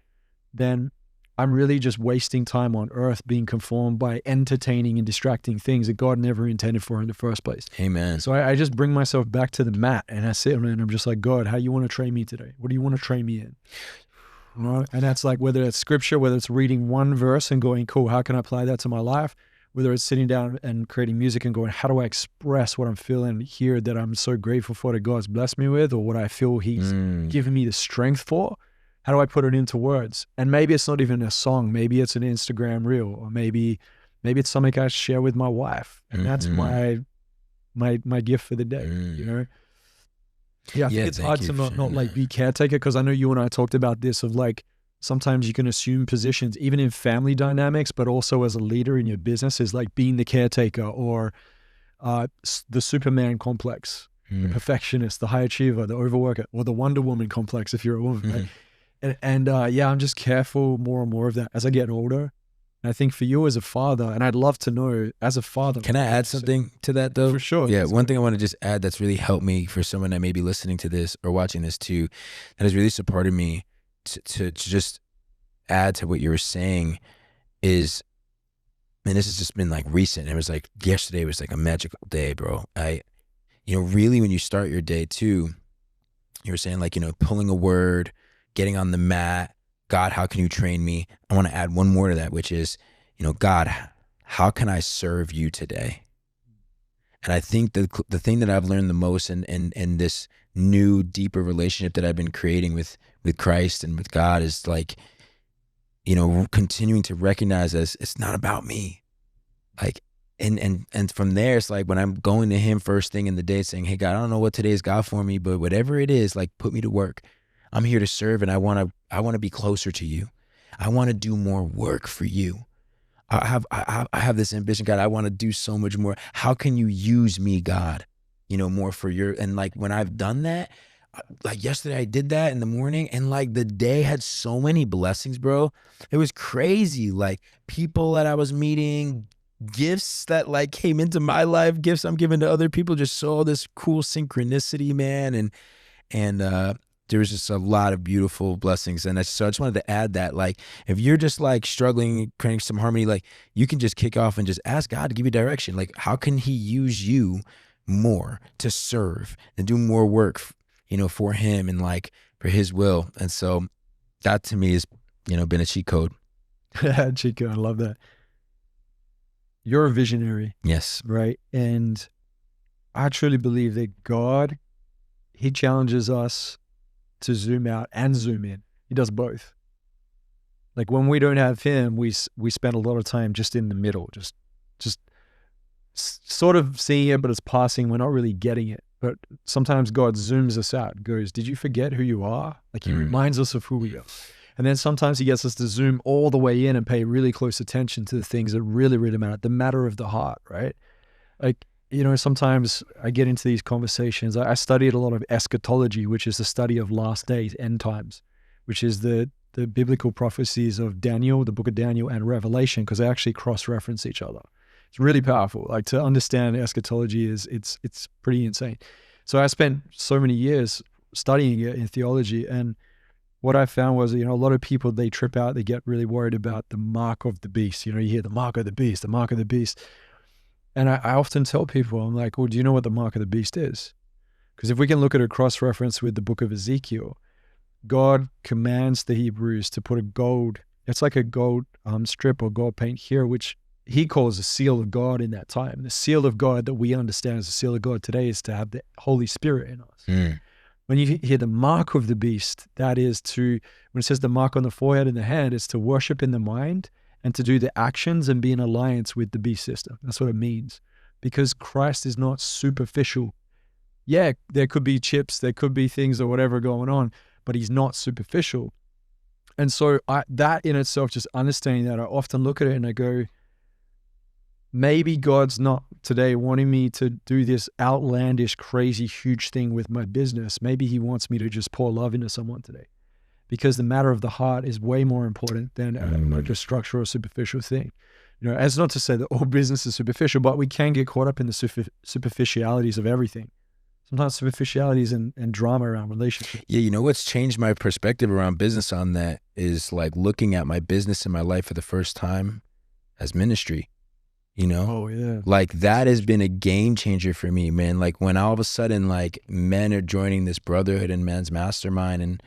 then I'm really just wasting time on earth being conformed by entertaining and distracting things that God never intended for in the first place. Amen. So I just bring myself back to the mat and I sit and I'm just like, God, how do you want to train me today? What do you want to train me in? And that's like, whether it's scripture, whether it's reading one verse and going, cool, how can I apply that to my life? Whether it's sitting down and creating music and going, how do I express what I'm feeling here that I'm so grateful for that God's blessed me with, or what I feel he's given me the strength for? How do I put it into words? And maybe it's not even a song. Maybe it's an Instagram reel, or maybe it's something I share with my wife. And that's my gift for the day, Yeah, I think it's hard to not like be caretaker, because I know you and I talked about this of like, sometimes you can assume positions, even in family dynamics, but also as a leader in your business, is like being the caretaker, or the Superman complex, the perfectionist, the high achiever, the overworker, or the Wonder Woman complex if you're a woman, right? And I'm just careful more and more of that as I get older. And I think for you as a father, and I'd love to know as a father. Can I add something to that though? For sure. Yeah, one thing I want to just add that's really helped me, for someone that may be listening to this or watching this too, that has really supported me to just add to what you were saying is, and this has just been like recent. It was like yesterday was like a magical day, bro. Really when you start your day too, you were saying like, pulling a word, getting on the mat, God, how can you train me? I want to add one more to that, which is, God, how can I serve you today? And I think the thing that I've learned the most in this new, deeper relationship that I've been creating with Christ and with God is like, continuing to recognize that it's not about me. Like, and from there, it's like when I'm going to him first thing in the day saying, hey God, I don't know what today's got for me, but whatever it is, like put me to work. I'm here to serve, and I want to be closer to you. I want to do more work for you. I have this ambition, God. I want to do so much more. How can you use me, God? More for your, and like when I've done that, like yesterday I did that in the morning, and like the day had so many blessings, bro. It was crazy. Like people that I was meeting, gifts that like came into my life, gifts I'm giving to other people, just saw this cool synchronicity, man. And there was just a lot of beautiful blessings. And so I just wanted to add that, like, if you're just like struggling, creating some harmony, like you can just kick off and just ask God to give you direction. Like, how can he use you more to serve and do more work, for him and like for his will? And so that to me has, been a cheat code. Cheat code. I love that. You're a visionary. Yes. Right. And I truly believe that God, he challenges us to zoom out and zoom in. He does both. Like when we don't have him, we spend a lot of time just in the middle, just sort of seeing it, but it's passing. We're not really getting it. But sometimes God zooms us out, goes, did you forget who you are? Like he reminds us of who we are. And then sometimes he gets us to zoom all the way in and pay really close attention to the things that really, really matter, the matter of the heart, right? Like, sometimes I get into these conversations. I studied a lot of eschatology, which is the study of last days, end times, which is the biblical prophecies of Daniel, the book of Daniel, and Revelation, because they actually cross-reference each other. It's really powerful. Like to understand eschatology it's pretty insane. So I spent so many years studying it in theology, and what I found was, a lot of people, they trip out, they get really worried about the mark of the beast. You hear the mark of the beast, the mark of the beast. And I often tell people, I'm like, well, do you know what the mark of the beast is? Because if we can look at a cross-reference with the book of Ezekiel, God commands the Hebrews to put it's like a gold strip or gold paint here, which he calls the seal of God in that time. The seal of God that we understand as the seal of God today is to have the Holy Spirit in us. When you hear the mark of the beast, that is when it says the mark on the forehead and the hand, it's to worship in the mind and to do the actions and be in alliance with the beast system. That's what it means. Because Christ is not superficial. Yeah, there could be chips, there could be things or whatever going on, but he's not superficial. And so that in itself, just understanding that, I often look at it and I go, maybe God's not today wanting me to do this outlandish, crazy, huge thing with my business. Maybe he wants me to just pour love into someone today. Because the matter of the heart is way more important than a structural or superficial thing. As not to say that all business is superficial, but we can get caught up in the superficialities of everything. Sometimes superficialities and drama around relationships. Yeah, what's changed my perspective around business on that is like looking at my business and my life for the first time as ministry. Oh yeah. Like that has been a game changer for me, man. Like when all of a sudden like men are joining this brotherhood and men's mastermind,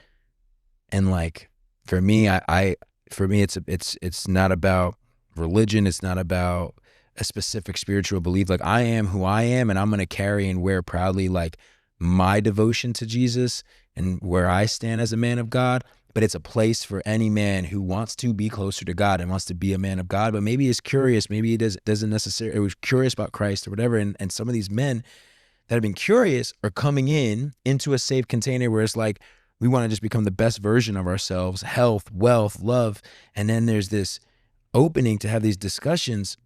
and like for me, it's not about religion. It's not about a specific spiritual belief. Like I am who I am, and I'm going to carry and wear proudly like my devotion to Jesus and where I stand as a man of God. But it's a place for any man who wants to be closer to God and wants to be a man of God, but maybe is curious, maybe he doesn't necessarily, or was curious about Christ or whatever. And some of these men that have been curious are coming into a safe container where it's like, we want to just become the best version of ourselves, health, wealth, love. And then there's this opening to have these discussions.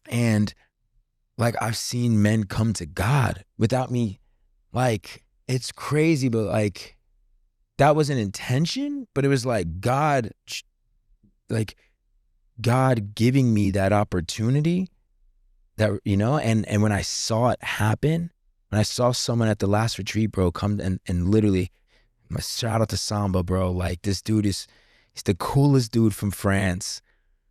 And like, I've seen men come to God without me. Like, it's crazy, but like, that was an intention, but it was like God giving me that opportunity that, and when I saw it happen, when I saw someone at the last retreat, bro, come and literally, my shout out to Samba, bro. Like this dude he's the coolest dude from France.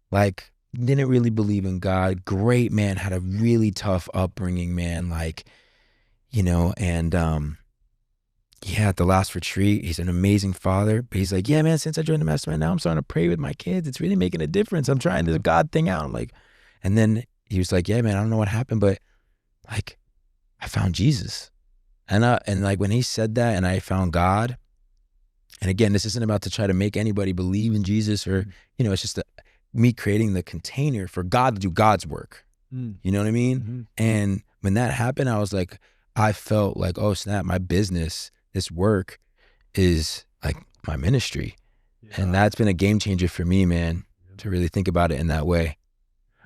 Like didn't really believe in God. Great man, had a really tough upbringing, man. Like, and yeah, at the last retreat, he's an amazing father, but he's like, yeah, man, since I joined the mastermind, now I'm starting to pray with my kids. It's really making a difference. I'm trying this God thing out. I'm like, and then he was like, yeah, man, I don't know what happened, but like, I found Jesus. And like when he said that and I found God, and again, this isn't about to try to make anybody believe in Jesus or, it's just me creating the container for God to do God's work. You know what I mean? Mm-hmm. And when that happened, I was like, I felt like, oh snap, my business, this work is like my ministry. Yeah. And that's been a game changer for me, man, to really think about it in that way.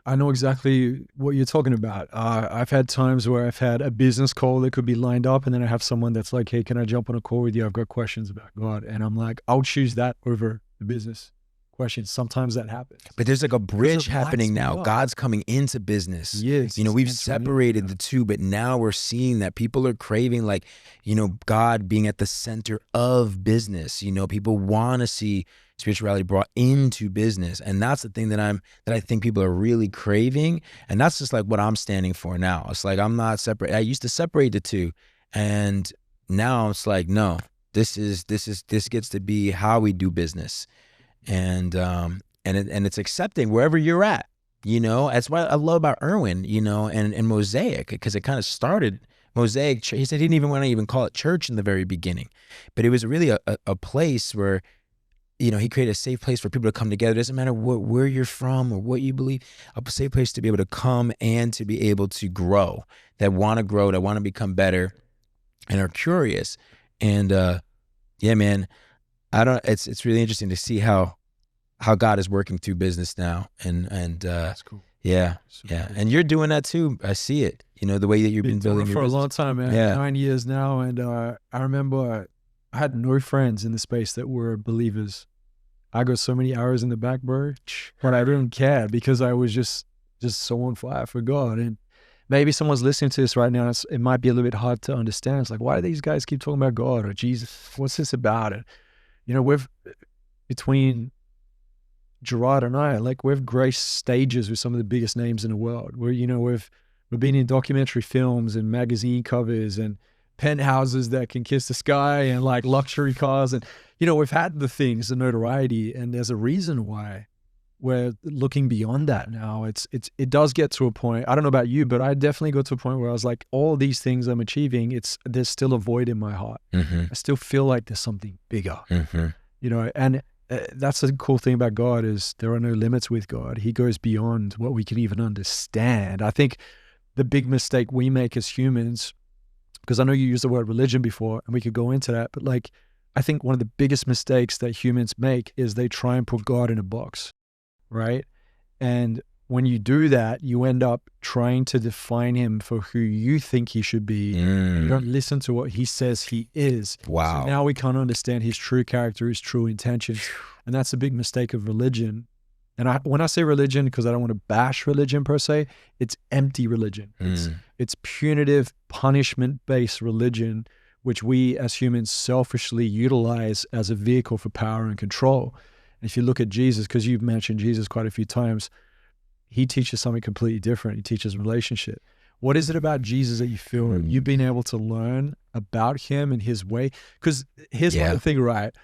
I know exactly what you're talking about. I've had times where I've had a business call that could be lined up, and then I have someone that's like, hey, can I jump on a call with you? I've got questions about God. And I'm like, I'll choose that over the business questions. Sometimes that happens. But there's like a bridge it happening lights me now. up. God's coming into business. Yes. We've it's separated the two, but now we're seeing that people are craving like, God being at the center of business. People want to see spirituality brought into business. And that's the thing that I think people are really craving. And that's just like what I'm standing for now. It's like, I'm not separate. I used to separate the two. And now it's like, no, this gets to be how we do business. And it's accepting wherever you're at, that's what I love about Erwin, and Mosaic, because it kind of started Mosaic. He said he didn't even want to even call it church in the very beginning, but it was really a place where, he created a safe place for people to come together. It doesn't matter where you're from or what you believe, a safe place to be able to come and to be able to grow, that want to become better and are curious. And, yeah, man, it's really interesting to see how God is working through business now. And That's cool. Yeah. Super Yeah. cool. And you're doing that too. I see it, the way that you've been building for your a business. long time, man. Yeah. 9 years now. And I remember I had no friends in the space that were believers. I got so many hours in the back, bro, but I didn't care because I was just so on fire for God. And maybe someone's listening to this right now. It might be a little bit hard to understand. It's like, why do these guys keep talking about God or Jesus? What's this about? And, between Gerard and I, like we've graced stages with some of the biggest names in the world. We've been in documentary films and magazine covers and penthouses that can kiss the sky and like luxury cars. And, we've had the things, the notoriety, and there's a reason why we're looking beyond that now. It does get to a point, I don't know about you, but I definitely got to a point where I was like, all these things I'm achieving, there's still a void in my heart. Mm-hmm. I still feel like there's something bigger, Mm-hmm. And that's the cool thing about God is there are no limits with God. He goes beyond what we can even understand. I think the big mistake we make as humans, because I know you used the word religion before and we could go into that, but like, I think one of the biggest mistakes that humans make is they try and put God in a box, right? And when you do that, you end up trying to define him for who you think he should be. You don't listen to what he says he is. Wow. So now we can't understand his true character, his true intentions. And that's a big mistake of religion. And when I say religion, because I don't want to bash religion per se, it's empty religion. It's punitive, punishment-based religion, which we as humans selfishly utilize as a vehicle for power and control. And if you look at Jesus, because you've mentioned Jesus quite a few times, he teaches something completely different. He teaches relationship. What is it about Jesus that you feel you've been able to learn about him and his way? Because here's one thing, right?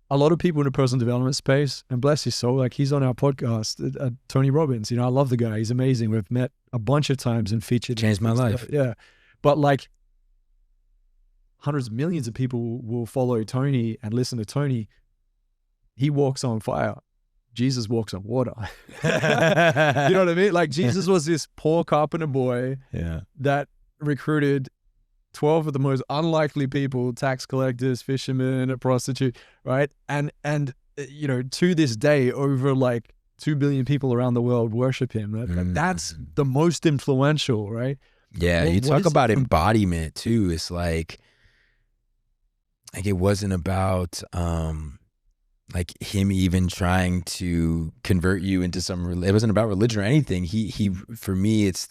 A lot of people in the personal development space, and bless his soul, like he's on our podcast, Tony Robbins. I love the guy. He's amazing. We've met a bunch of times and featured. Changed my life. Yeah. But like hundreds of millions of people will follow Tony and listen to Tony. He walks on fire. Jesus walks on water. You know what I mean? Like Jesus was this poor carpenter boy that recruited 12 of the most unlikely people, tax collectors, fishermen, a prostitute, right? And to this day, over like 2 billion people around the world worship him. That's the most influential, right? Yeah, you talk about embodiment too. It's like it wasn't about like him even trying to convert you into it wasn't about religion or anything. He for me, it's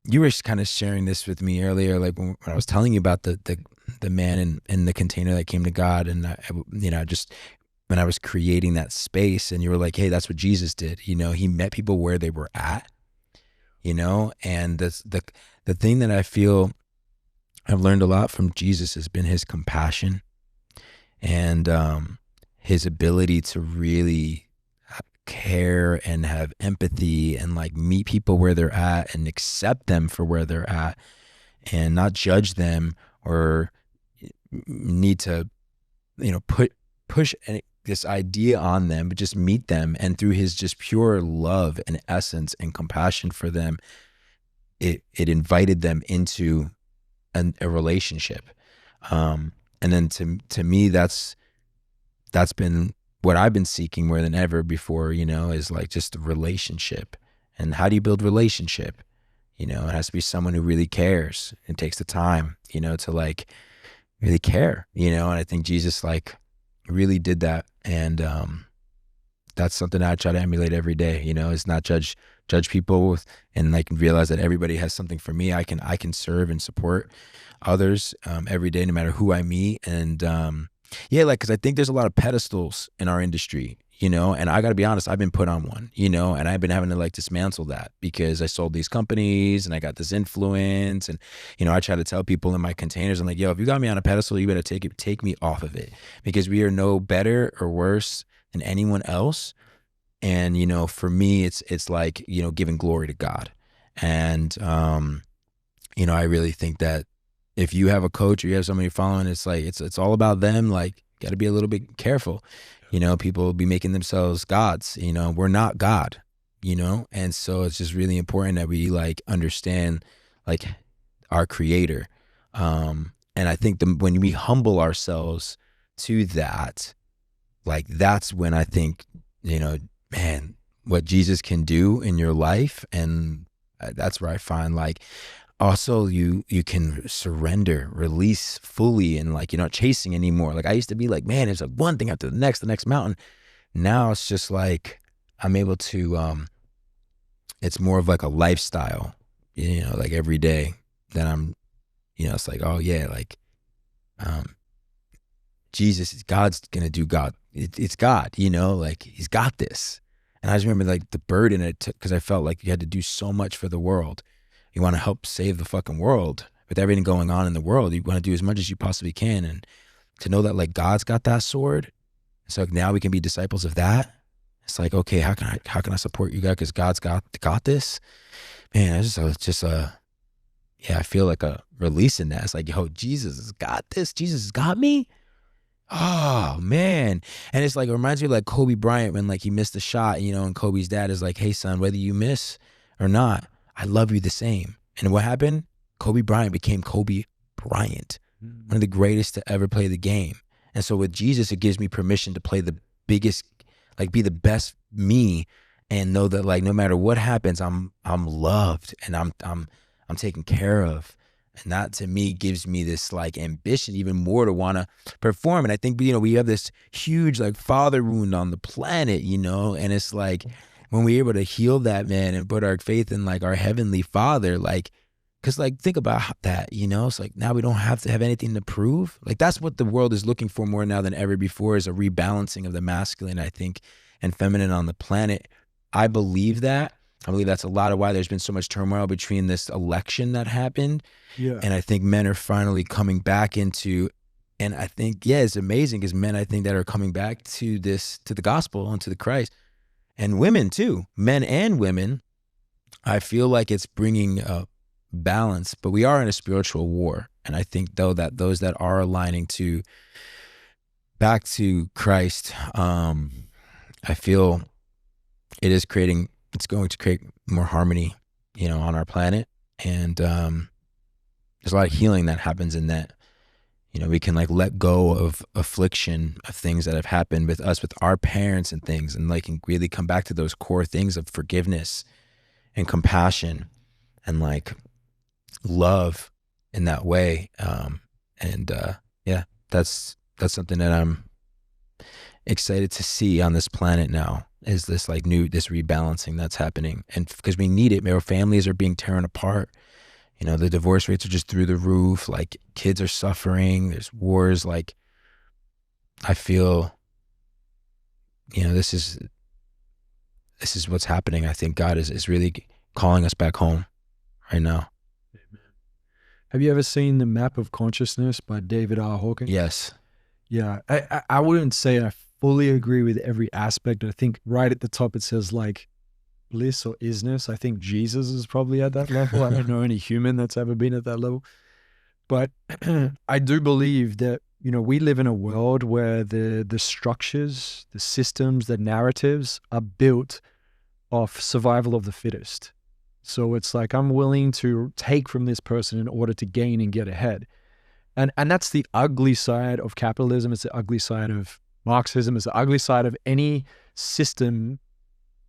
you were kind of sharing this with me earlier, like when I was telling you about the man in the container that came to God, and just when I was creating that space, and you were like, hey, that's what Jesus did. He met people where they were at, and the thing that I feel I've learned a lot from Jesus has been his compassion and his ability to really care and have empathy and like meet people where they're at and accept them for where they're at and not judge them or need to, push this idea on them, but just meet them. And through his just pure love and essence and compassion for them, it invited them into a relationship. And then to me, that's been what I've been seeking more than ever before, is like just a relationship. And how do you build relationship? It has to be someone who really cares and takes the time, to like really care, and I think Jesus like really did that. And that's something I try to emulate every day, is not judge people and like realize that everybody has something for me. I can serve and support others every day, no matter who I meet. And because I think there's a lot of pedestals in our industry, and I got to be honest, I've been put on one, and I've been having to like dismantle that because I sold these companies and I got this influence. And, I try to tell people in my containers, I'm like, yo, if you got me on a pedestal, you better take me off of it, because we are no better or worse than anyone else. And, for me, it's like, giving glory to God. And, I really think that if you have a coach or you have somebody following, it's like, it's all about them. Like, got to be a little bit careful. People will be making themselves gods. We're not God, and so it's just really important that we like understand like our creator. And I think when we humble ourselves to that, like that's when I think, man, what Jesus can do in your life. And that's where I find like, also you can surrender, release fully, and like you're not chasing anymore. Like I used to be like, man, it's like one thing after the next mountain. Now it's just like I'm able to it's more of like a lifestyle, like every day that I'm, it's like, oh yeah, like Jesus, God's gonna do God. It's God, like he's got this. And I just remember like the burden it took, because I felt like you had to do so much for the world. You want to help save the fucking world with everything going on in the world. You want to do as much as you possibly can. And to know that like God's got that sword. So now we can be disciples of that. It's like, okay, how can I support you guys? Cause God's got this, man. It's just I feel like a release in that. It's like, yo, Jesus has got this. Jesus has got me. Oh man. And it's like, it reminds me of like Kobe Bryant when like he missed a shot, and Kobe's dad is like, hey son, whether you miss or not, I love you the same. And what happened? Kobe Bryant became Kobe Bryant, one of the greatest to ever play the game. And so with Jesus, it gives me permission to play the biggest, like be the best me, and know that like no matter what happens, I'm loved and I'm taken care of. And that to me gives me this like ambition even more to want to perform. And I think, we have this huge like father wound on the planet, and it's like, when we're able to heal that, man, and put our faith in like our heavenly Father, like, cause like think about that, it's like now we don't have to have anything to prove. Like that's what the world is looking for more now than ever before, is a rebalancing of the masculine, I think, and feminine on the planet. I believe that. I believe that's a lot of why there's been so much turmoil between this election that happened. Yeah. And I think men are finally coming back into, and I think, it's amazing because men, I think that are coming back to the gospel and to the Christ. And women too, men and women, I feel like it's bringing a balance, but we are in a spiritual war. And I think though that those that are aligning back to Christ, I feel it's going to create more harmony, on our planet. And there's a lot of healing that happens in that. We can like let go of affliction of things that have happened with us, with our parents and things, and like really come back to those core things of forgiveness and compassion and like love in that way. That's something that I'm excited to see on this planet now, is this like this rebalancing that's happening. And because we need it, our families are being torn apart. The divorce rates are just through the roof. Like kids are suffering. There's wars. Like I feel, this is what's happening. I think God is really calling us back home right now. Have you ever seen The Map of Consciousness by David R. Hawkins? Yes. Yeah, I wouldn't say I fully agree with every aspect. I think right at the top it says like bliss or isness. I think Jesus is probably at that level. I don't know any human that's ever been at that level. But I do believe that, you know, we live in a world where the structures, the systems, the narratives are built off survival of the fittest. So it's like I'm willing to take from this person in order to gain and get ahead. And that's the ugly side of capitalism. It's the ugly side of Marxism. It's the ugly side of any system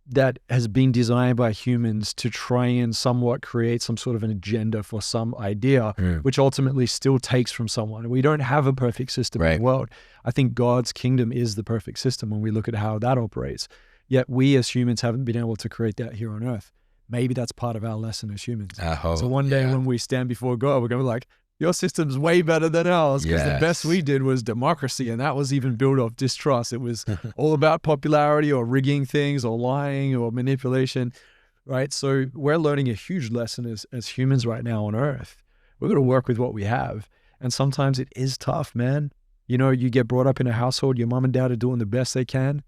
that has been designed by humans to try and somewhat create some sort of an agenda for some idea, which ultimately still takes from someone. We don't have a perfect system in the world. I think God's kingdom is the perfect system when we look at how that operates. Yet we as humans haven't been able to create that here on earth. Maybe that's part of our lesson as humans. So one day when we stand before God, we're going to be like, your system's way better than ours, because the best we did was democracy, and that was even built off distrust. It was all about popularity or rigging things or lying or manipulation, right? So we're learning a huge lesson as humans right now on earth. We're going to work with what we have. And sometimes it is tough, man. You know, you get brought up in a household, your mom and dad are doing the best they can,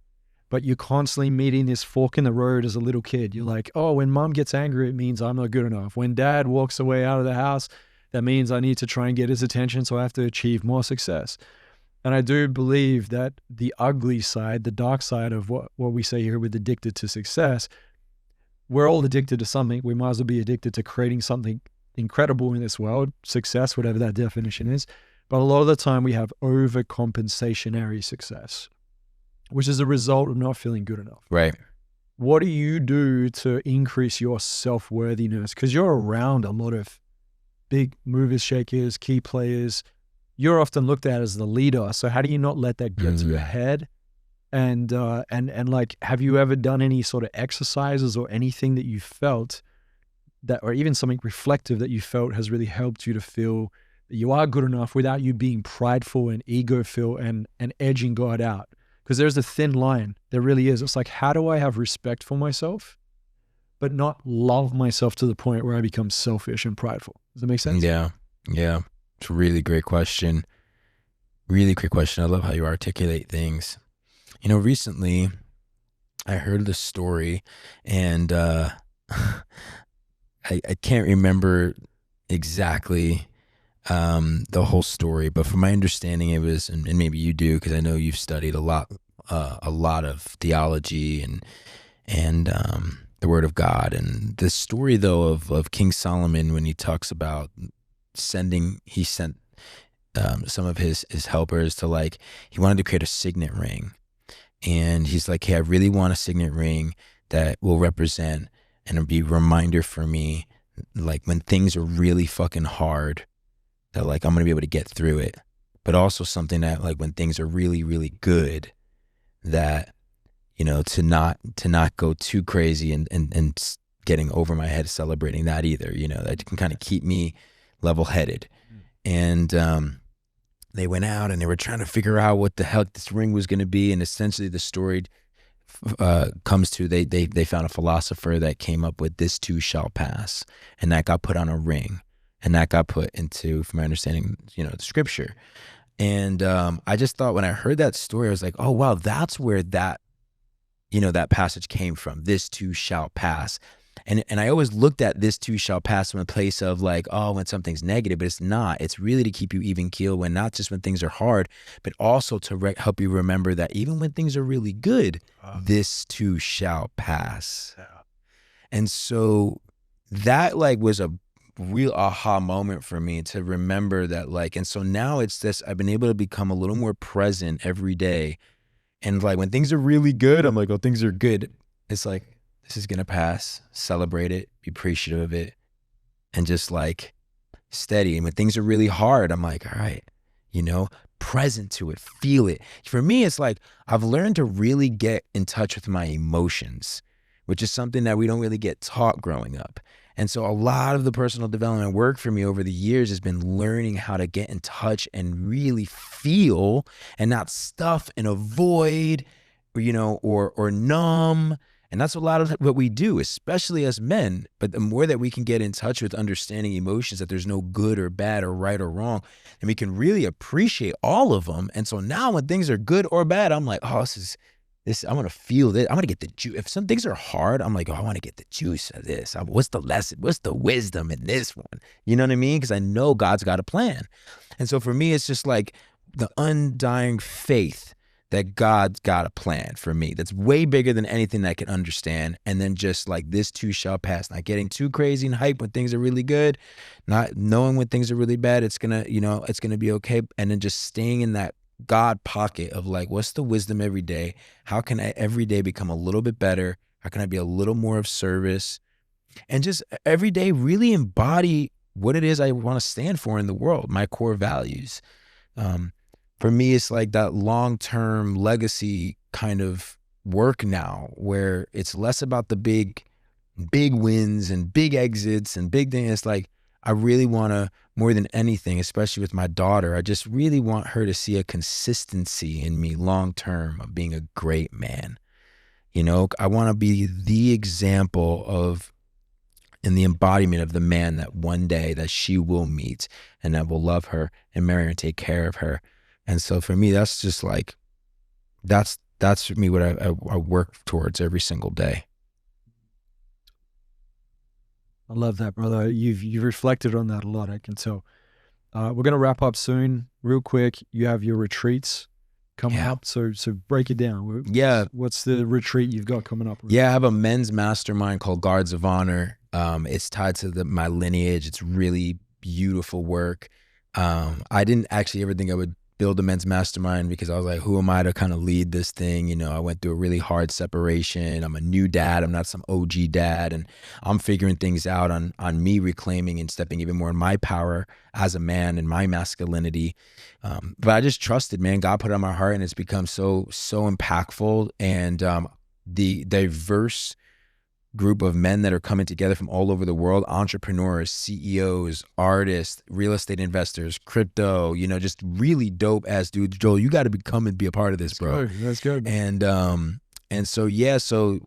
but you're constantly meeting this fork in the road as a little kid. You're like, oh, when mom gets angry, it means I'm not good enough. When dad walks away out of the house, that means I need to try and get his attention, so I have to achieve more success. And I do believe that the ugly side, the dark side of what we say here with addicted to success, we're all addicted to something. We might as well be addicted to creating something incredible in this world, success, whatever that definition is. But a lot of the time we have overcompensationary success, which is a result of not feeling good enough. Right. What do you do to increase your self-worthiness? Because you're around a lot of big movers, shakers, key players. You're often looked at as the leader. So how do you not let that get to your head? And like, have you ever done any sort of exercises or anything that you felt that, or even something reflective that you felt has really helped you to feel that you are good enough without you being prideful and ego-filled and edging God out? Because there's a thin line. There really is. It's like, how do I have respect for myself, but not love myself to the point where I become selfish and prideful? Does that make sense? Yeah. Yeah. It's a really great question. Really great question. I love how you articulate things. You know, recently I heard this story, and I can't remember exactly the whole story, but from my understanding it was, and maybe you do, because I know you've studied a lot of theology and the Word of God. And the story though of King Solomon, when he talks about he sent some of his helpers to, like, he wanted to create a signet ring, and he's like, hey, I really want a signet ring that will represent and be a reminder for me, like, when things are really fucking hard, that, like, I'm gonna be able to get through it, but also something that, like, when things are really, really good, that, you know, to not go too crazy and getting over my head celebrating that either, you know, that can kind of keep me level-headed. And they went out and they were trying to figure out what the heck this ring was going to be, and essentially the story comes to, they found a philosopher that came up with "this too shall pass," and that got put on a ring, and that got put into, from my understanding, you know, the scripture. And I just thought, when I heard that story, I was like, oh wow, that's where that, you know, that passage came from. This too shall pass. And I always looked at this too shall pass from a place of, like, oh, when something's negative, but it's not. It's really to keep you even keel, when not just when things are hard, but also to help you remember that even when things are really good, this too shall pass. Yeah. And so that, like, was a real aha moment for me to remember that, like, and so now it's this, I've been able to become a little more present every day. And, like, when things are really good, I'm like, oh, things are good. It's like, this is going to pass, celebrate it, be appreciative of it, and just, like, steady. And when things are really hard, I'm like, all right, you know, present to it, feel it. For me, it's like, I've learned to really get in touch with my emotions, which is something that we don't really get taught growing up. And so a lot of the personal development work for me over the years has been learning how to get in touch and really feel, and not stuff and avoid, or, you know, or numb, And that's a lot of what we do, especially as men. But the more that we can get in touch with understanding emotions, that there's no good or bad or right or wrong, and we can really appreciate all of them. And so now when things are good or bad, I'm like, oh, this, I want to feel this. I want to get the juice. If some things are hard, I'm like, oh, I want to get the juice of this. What's the lesson? What's the wisdom in this one? You know what I mean? Because I know God's got a plan. And so for me, it's just like the undying faith that God's got a plan for me that's way bigger than anything I can understand. And then just like, this too shall pass, not getting too crazy and hype when things are really good, not knowing when things are really bad, it's gonna, it's gonna be okay. And then just staying in that God pocket of like, what's the wisdom every day? How can I every day become a little bit better? How can I be a little more of service? And just every day really embody what it is I want to stand for in the world, my core values. For me, it's like that long-term legacy kind of work now, where it's less about the big wins and big exits and big things. It's like, I really want to, more than anything, especially with my daughter, I just really want her to see a consistency in me long-term of being a great man. I want to be the example of, and the embodiment of the man that one day that she will meet and that will love her and marry her and take care of her. And so for me, that's just like, that's for me what I work towards every single day. I love that, brother. You've reflected on that a lot, I can tell. We're going to wrap up soon. Real quick, you have your retreats coming up. So break it down. What's the retreat you've got coming up? Yeah, I have a men's mastermind called Guards of Honor. It's tied to my lineage. It's really beautiful work. I didn't actually ever think I would build a men's mastermind because I was like, who am I to kind of lead this thing? I went through a really hard separation. I'm a new dad. I'm not some OG dad. And I'm figuring things out on me reclaiming and stepping even more in my power as a man and my masculinity. But I just trusted, man. God put it on my heart, and it's become so impactful. And the diverse group of men that are coming together from all over the world, entrepreneurs, CEOs, artists, real estate investors, crypto, just really dope ass dudes. Joel, you got to come and be a part of this, bro. That's good. And so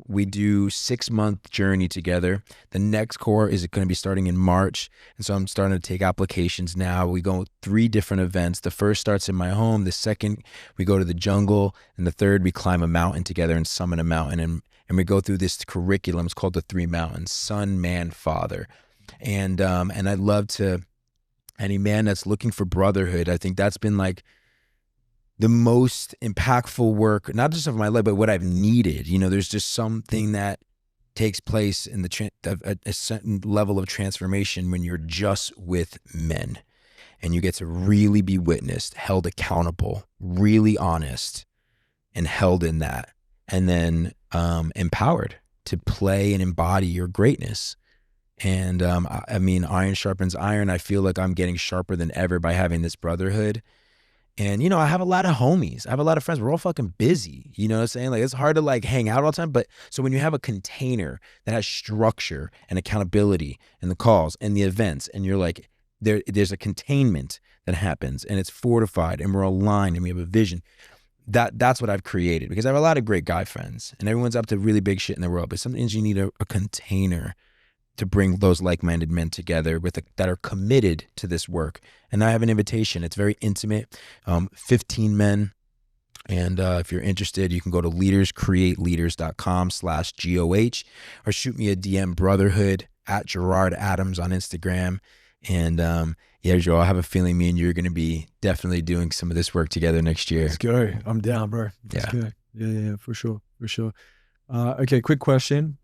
we do 6-month journey together. The next core is going to be starting in March. And so I'm starting to take applications now. We go 3 different events. The first starts in my home. The second, we go to the jungle. And the third, we climb a mountain together and summit a mountain. And we go through this curriculum. It's called the 3 Mountains: Son, Man, Father. And I'd love to, any man that's looking for brotherhood, I think that's been like the most impactful work, not just of my life, but what I've needed. There's just something that takes place in a certain level of transformation when you're just with men, and you get to really be witnessed, held accountable, really honest, and held in that. And then empowered to play and embody your greatness. And I mean, iron sharpens iron. I feel like I'm getting sharper than ever by having this brotherhood. And, I have a lot of homies. I have a lot of friends. We're all fucking busy. You know what I'm saying? Like, it's hard to like hang out all the time. But so when you have a container that has structure and accountability and the calls and the events, and you're like, there's a containment that happens, and it's fortified, and we're aligned, and we have a vision. That's what I've created, because I have a lot of great guy friends, and everyone's up to really big shit in the world. But sometimes you need a container to bring those like-minded men together that are committed to this work. And I have an invitation. It's very intimate, 15 men. And if you're interested, you can go to leaderscreateleaders.com/GOH, or shoot me a DM, brotherhood at Gerard Adams on Instagram. And Joe, I have a feeling me and you are going to be definitely doing some of this work together next year. Let's go. I'm down, bro. Let's go. Yeah, for sure. Okay, quick question.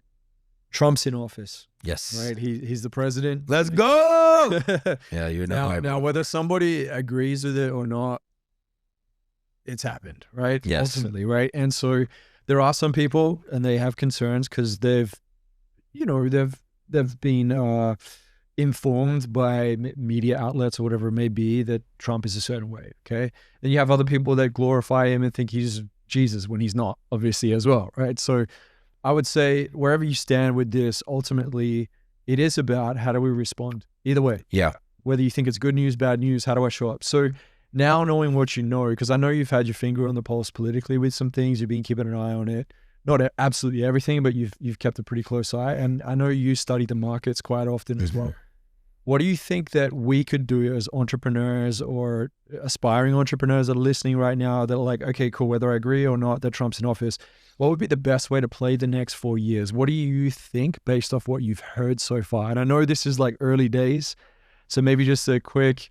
Trump's in office. Yes. Right? He's the president. Let's go. Yeah, you're not now, whether somebody agrees with it or not, it's happened, right? Yes. Ultimately, right? And so there are some people, and they have concerns because they've been informed by media outlets or whatever it may be that Trump is a certain way, okay? And you have other people that glorify him and think he's Jesus when he's not, obviously, as well, right? So I would say wherever you stand with this, ultimately, it is about how do we respond? Either way. Yeah. Whether you think it's good news, bad news, how do I show up? So now knowing what you know, because I know you've had your finger on the pulse politically with some things, you've been keeping an eye on it. not absolutely everything, but you've kept a pretty close eye. And I know you study the markets quite often as well. What do you think that we could do as entrepreneurs or aspiring entrepreneurs that are listening right now that are like, okay, cool, whether I agree or not that Trump's in office, what would be the best way to play the next 4 years? What do you think based off what you've heard so far? And I know this is like early days, so maybe just a quick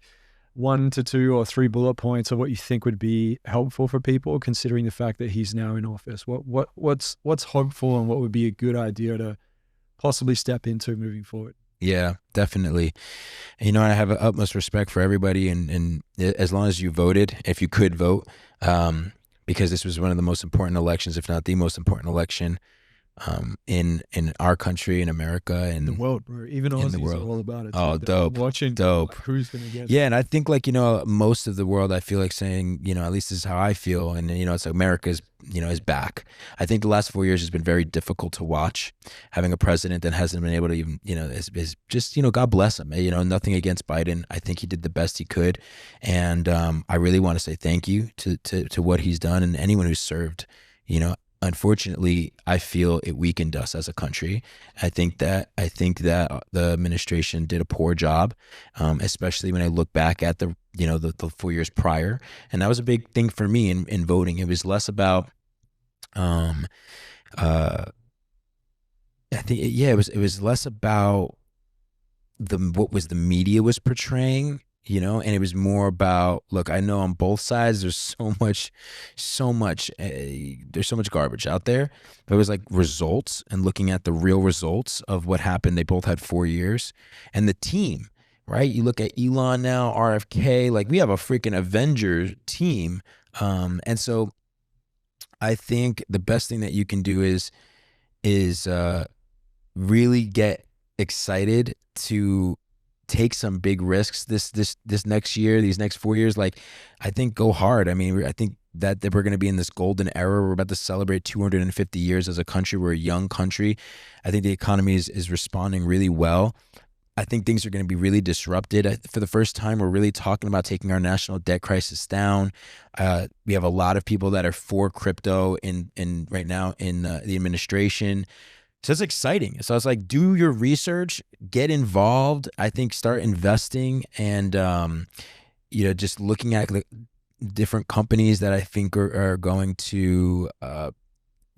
1 to 2 or 3 bullet points of what you think would be helpful for people, considering the fact that he's now in office. What's hopeful and what would be a good idea to possibly step into moving forward? Yeah, definitely. And, you know, I have utmost respect for everybody, and as long as you voted, if you could vote, because this was one of the most important elections, if not the most important election, in our country, in America, and the world, bro. Even Aussies are all about it. Oh, dope. Watching dope. Like, who's gonna get it. Yeah, and I think, like, you know, most of the world, I feel like saying, you know, at least this is how I feel, and, you know, it's like America's, you know, is back. I think the last 4 years has been very difficult to watch. Having a president that hasn't been able to even, you know, is just, you know, God bless him. You know, nothing against Biden. I think he did the best he could, and I really want to say thank you to what he's done and anyone who's served. You know, unfortunately, I feel it weakened us as a country. I think that the administration did a poor job, especially when I look back at the 4 years prior, and that was a big thing for me in voting. It was less about, it was less about what was the media was portraying. You know, and it was more about, look, I know on both sides there's so much garbage out there, but it was like results and looking at the real results of what happened. They both had 4 years, and the team, right? You look at Elon now, RFK, like we have a freaking Avengers team. And so I think the best thing that you can do is really get excited to take some big risks this next year, these next 4 years. Like, I think go hard. I mean, I think that we're going to be in this golden era. We're about to celebrate 250 years as a country. We're a young country. I think the economy is responding really well. I think things are going to be really disrupted. For the first time, we're really talking about taking our national debt crisis down. We have a lot of people that are for crypto in right now in the administration. So it's exciting. So it's like, do your research, get involved. I think start investing and, you know, just looking at like different companies that I think are going to, that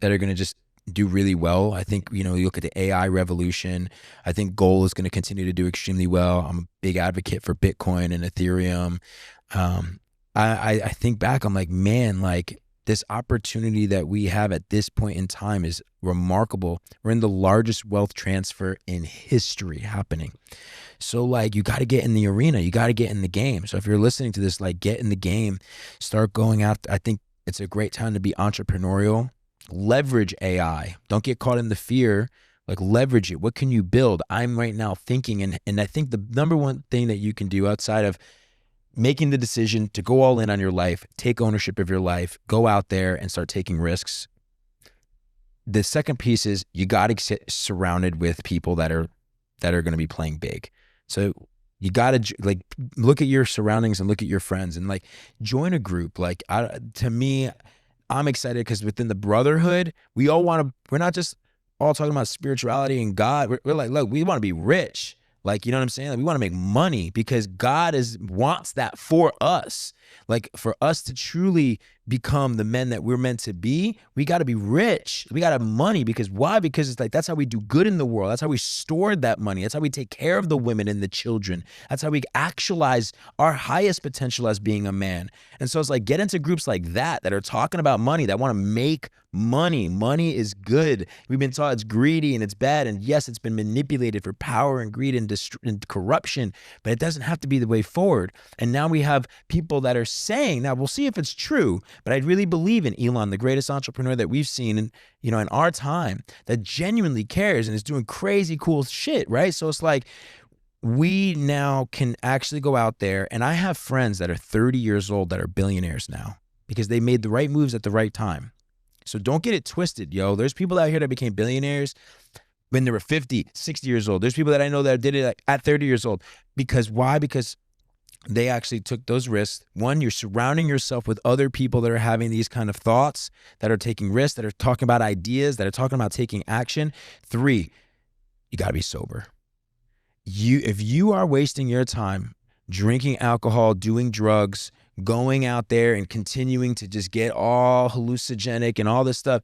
are going to just do really well. I think, you know, you look at the AI revolution. I think gold is going to continue to do extremely well. I'm a big advocate for Bitcoin and Ethereum. I think back, I'm like, man, like, this opportunity that we have at this point in time is remarkable. We're in the largest wealth transfer in history happening. So like, you got to get in the arena. You got to get in the game. So if you're listening to this, like, get in the game, start going out. I think it's a great time to be entrepreneurial. Leverage AI. Don't get caught in the fear. Like, leverage it. What can you build? I'm right now thinking, and I think the number one thing that you can do outside of making the decision to go all in on your life, take ownership of your life, go out there and start taking risks. The second piece is you got to get surrounded with people that are going to be playing big. So you got to like look at your surroundings and look at your friends and like join a group. Like, to me, I'm excited because within the brotherhood, we all want to, we're not just all talking about spirituality and God. We're like, look, we want to be rich. Like, you know what I'm saying? Like, we want to make money because God wants that for us. Like, for us to truly become the men that we're meant to be, we got to be rich. We got to have money. Because why? Because it's like, that's how we do good in the world. That's how we store that money. That's how we take care of the women and the children. That's how we actualize our highest potential as being a man. And so it's like, get into groups like that are talking about money, that want to make money. Money is good. We've been taught it's greedy and it's bad. And yes, it's been manipulated for power and greed and corruption, but it doesn't have to be the way forward. And now we have people that are saying, now we'll see if it's true, but I really believe in Elon, the greatest entrepreneur that we've seen in our time, that genuinely cares and is doing crazy cool shit, right? So it's like, we now can actually go out there, and I have friends that are 30 years old that are billionaires now because they made the right moves at the right time. So don't get it twisted, yo. There's people out here that became billionaires when they were 50, 60 years old. There's people that I know that did it like at 30 years old. Because why? Because they actually took those risks. One, you're surrounding yourself with other people that are having these kind of thoughts, that are taking risks, that are talking about ideas, that are talking about taking action. 3, you got to be sober. If you are wasting your time drinking alcohol, doing drugs, going out there and continuing to just get all hallucinogenic and all this stuff,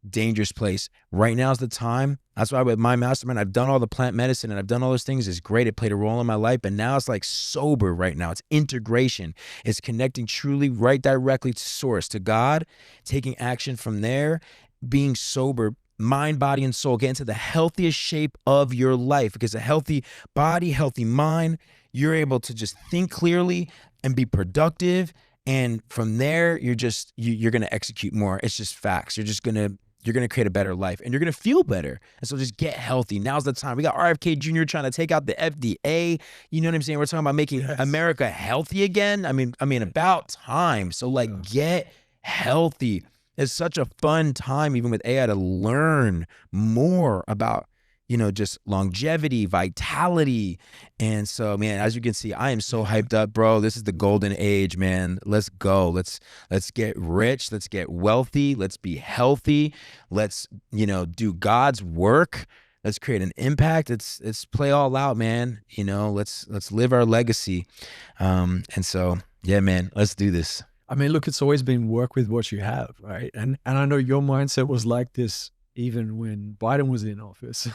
dangerous place. Right now is the time. That's why with my mastermind, I've done all the plant medicine and I've done all those things. It's great. It played a role in my life, but now it's like sober right now. It's integration. It's connecting truly right directly to source, to God, taking action from there, being sober, mind, body, and soul, get into the healthiest shape of your life, because a healthy body, healthy mind, you're able to just think clearly and be productive. And from there, you're going to execute more. It's just facts. You're going to create a better life and you're going to feel better. And so just get healthy. Now's the time. We got RFK Jr. trying to take out the FDA. You know what I'm saying? We're talking about making America healthy again. I mean, about time. So like, get healthy. It's such a fun time, even with AI, to learn more about, just longevity, vitality. And so, man, as you can see, I am so hyped up, bro. This is the golden age, man. Let's go. Let's get rich. Let's get wealthy. Let's be healthy. Let's, do God's work. Let's create an impact. Let's play all out, man. Let's live our legacy. And so, yeah, man, let's do this. I mean, look, it's always been work with what you have, right? And I know your mindset was like this even when Biden was in office.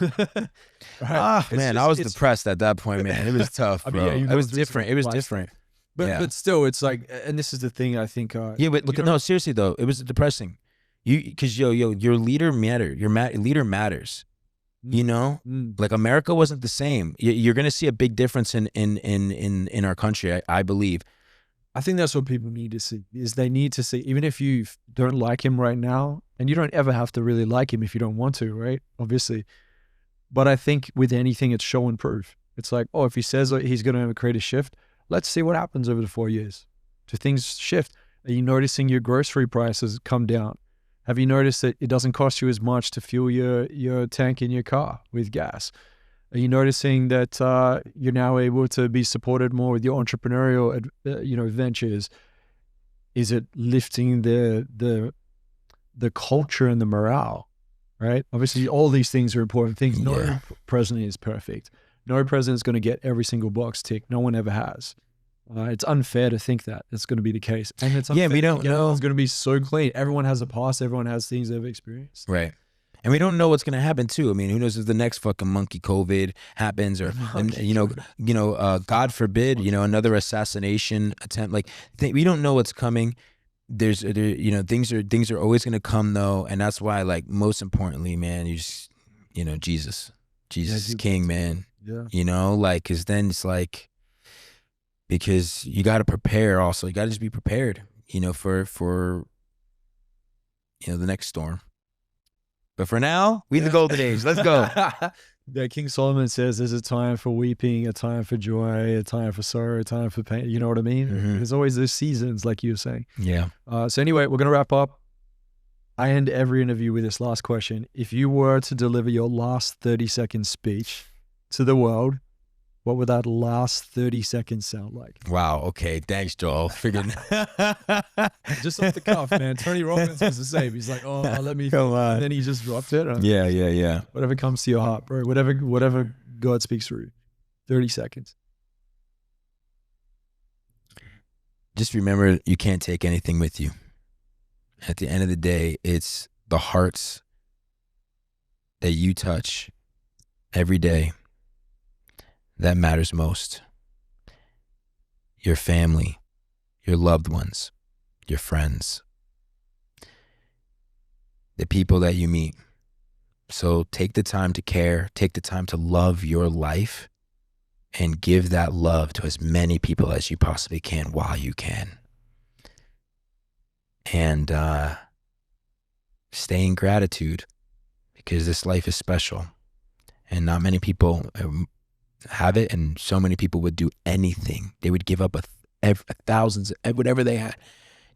Right? Man, I was depressed at that point, man. It was tough, bro. I mean, it was different. It was different. But still, it's like, and this is the thing I think. Yeah, but look, no, seriously though, it was depressing. Because your leader matters. Your leader matters. Like America wasn't the same. You're gonna see a big difference in our country, I believe. I think that's what people need to see, is they need to see, even if you don't like him right now, and you don't ever have to really like him if you don't want to, right? Obviously. But I think with anything, it's show and prove. It's like, if he says he's going to create a shift, let's see what happens over the 4 years. Do things shift? Are you noticing your grocery prices come down? Have you noticed that it doesn't cost you as much to fuel your tank in your car with gas? Are you noticing that you're now able to be supported more with your entrepreneurial, ventures? Is it lifting the culture and the morale, right? Obviously, all these things are important things. No president is perfect. No president is going to get every single box ticked. No one ever has. It's unfair to think that it's going to be the case. And it's unfair we don't know. It's going to be so clean. Everyone has a past. Everyone has things they've experienced. Right. And we don't know what's going to happen too. I mean, who knows if the next fucking monkey COVID happens, or God forbid, another assassination attempt. Like we don't know what's coming. Things are always going to come though, and that's why, like, most importantly, man, you just, Jesus is King, man. Yeah. Because then it's like, because you got to prepare. Also, you got to just be prepared, for the next storm. But for now, we in the golden age. Let's go. Yeah, King Solomon says there's a time for weeping, a time for joy, a time for sorrow, a time for pain. You know what I mean? Mm-hmm. There's always those seasons, like you were saying. Yeah. So anyway, we're going to wrap up. I end every interview with this last question. If you were to deliver your last 30-second speech to the world, what would that last 30 seconds sound like? Wow. Okay. Thanks, Joel. Figured. Just off the cuff, man. Tony Robbins was the same. He's like, let me. Come on. And then he just dropped it. Yeah. Whatever comes to your heart, bro. Whatever God speaks through. 30 seconds. Just remember, you can't take anything with you. At the end of the day, it's the hearts that you touch every day that matters most. Your family, your loved ones, your friends, the people that you meet. So take the time to care, take the time to love your life, and give that love to as many people as you possibly can while you can. And stay in gratitude, because this life is special and not many people have it, and so many people would do anything. They would give up thousands, whatever they had,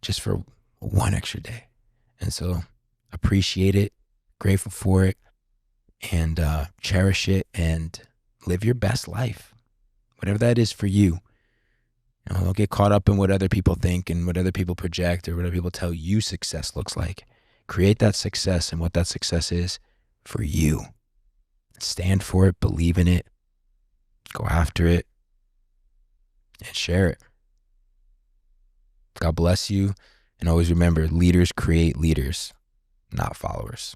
just for one extra day. And so appreciate it, grateful for it, and cherish it, and live your best life, whatever that is for you. Don't get caught up in what other people think and what other people project or what other people tell you success looks like. Create that success and what that success is for you. Stand for it, believe in it, go after it, and share it. God bless you. And always remember, leaders create leaders, not followers.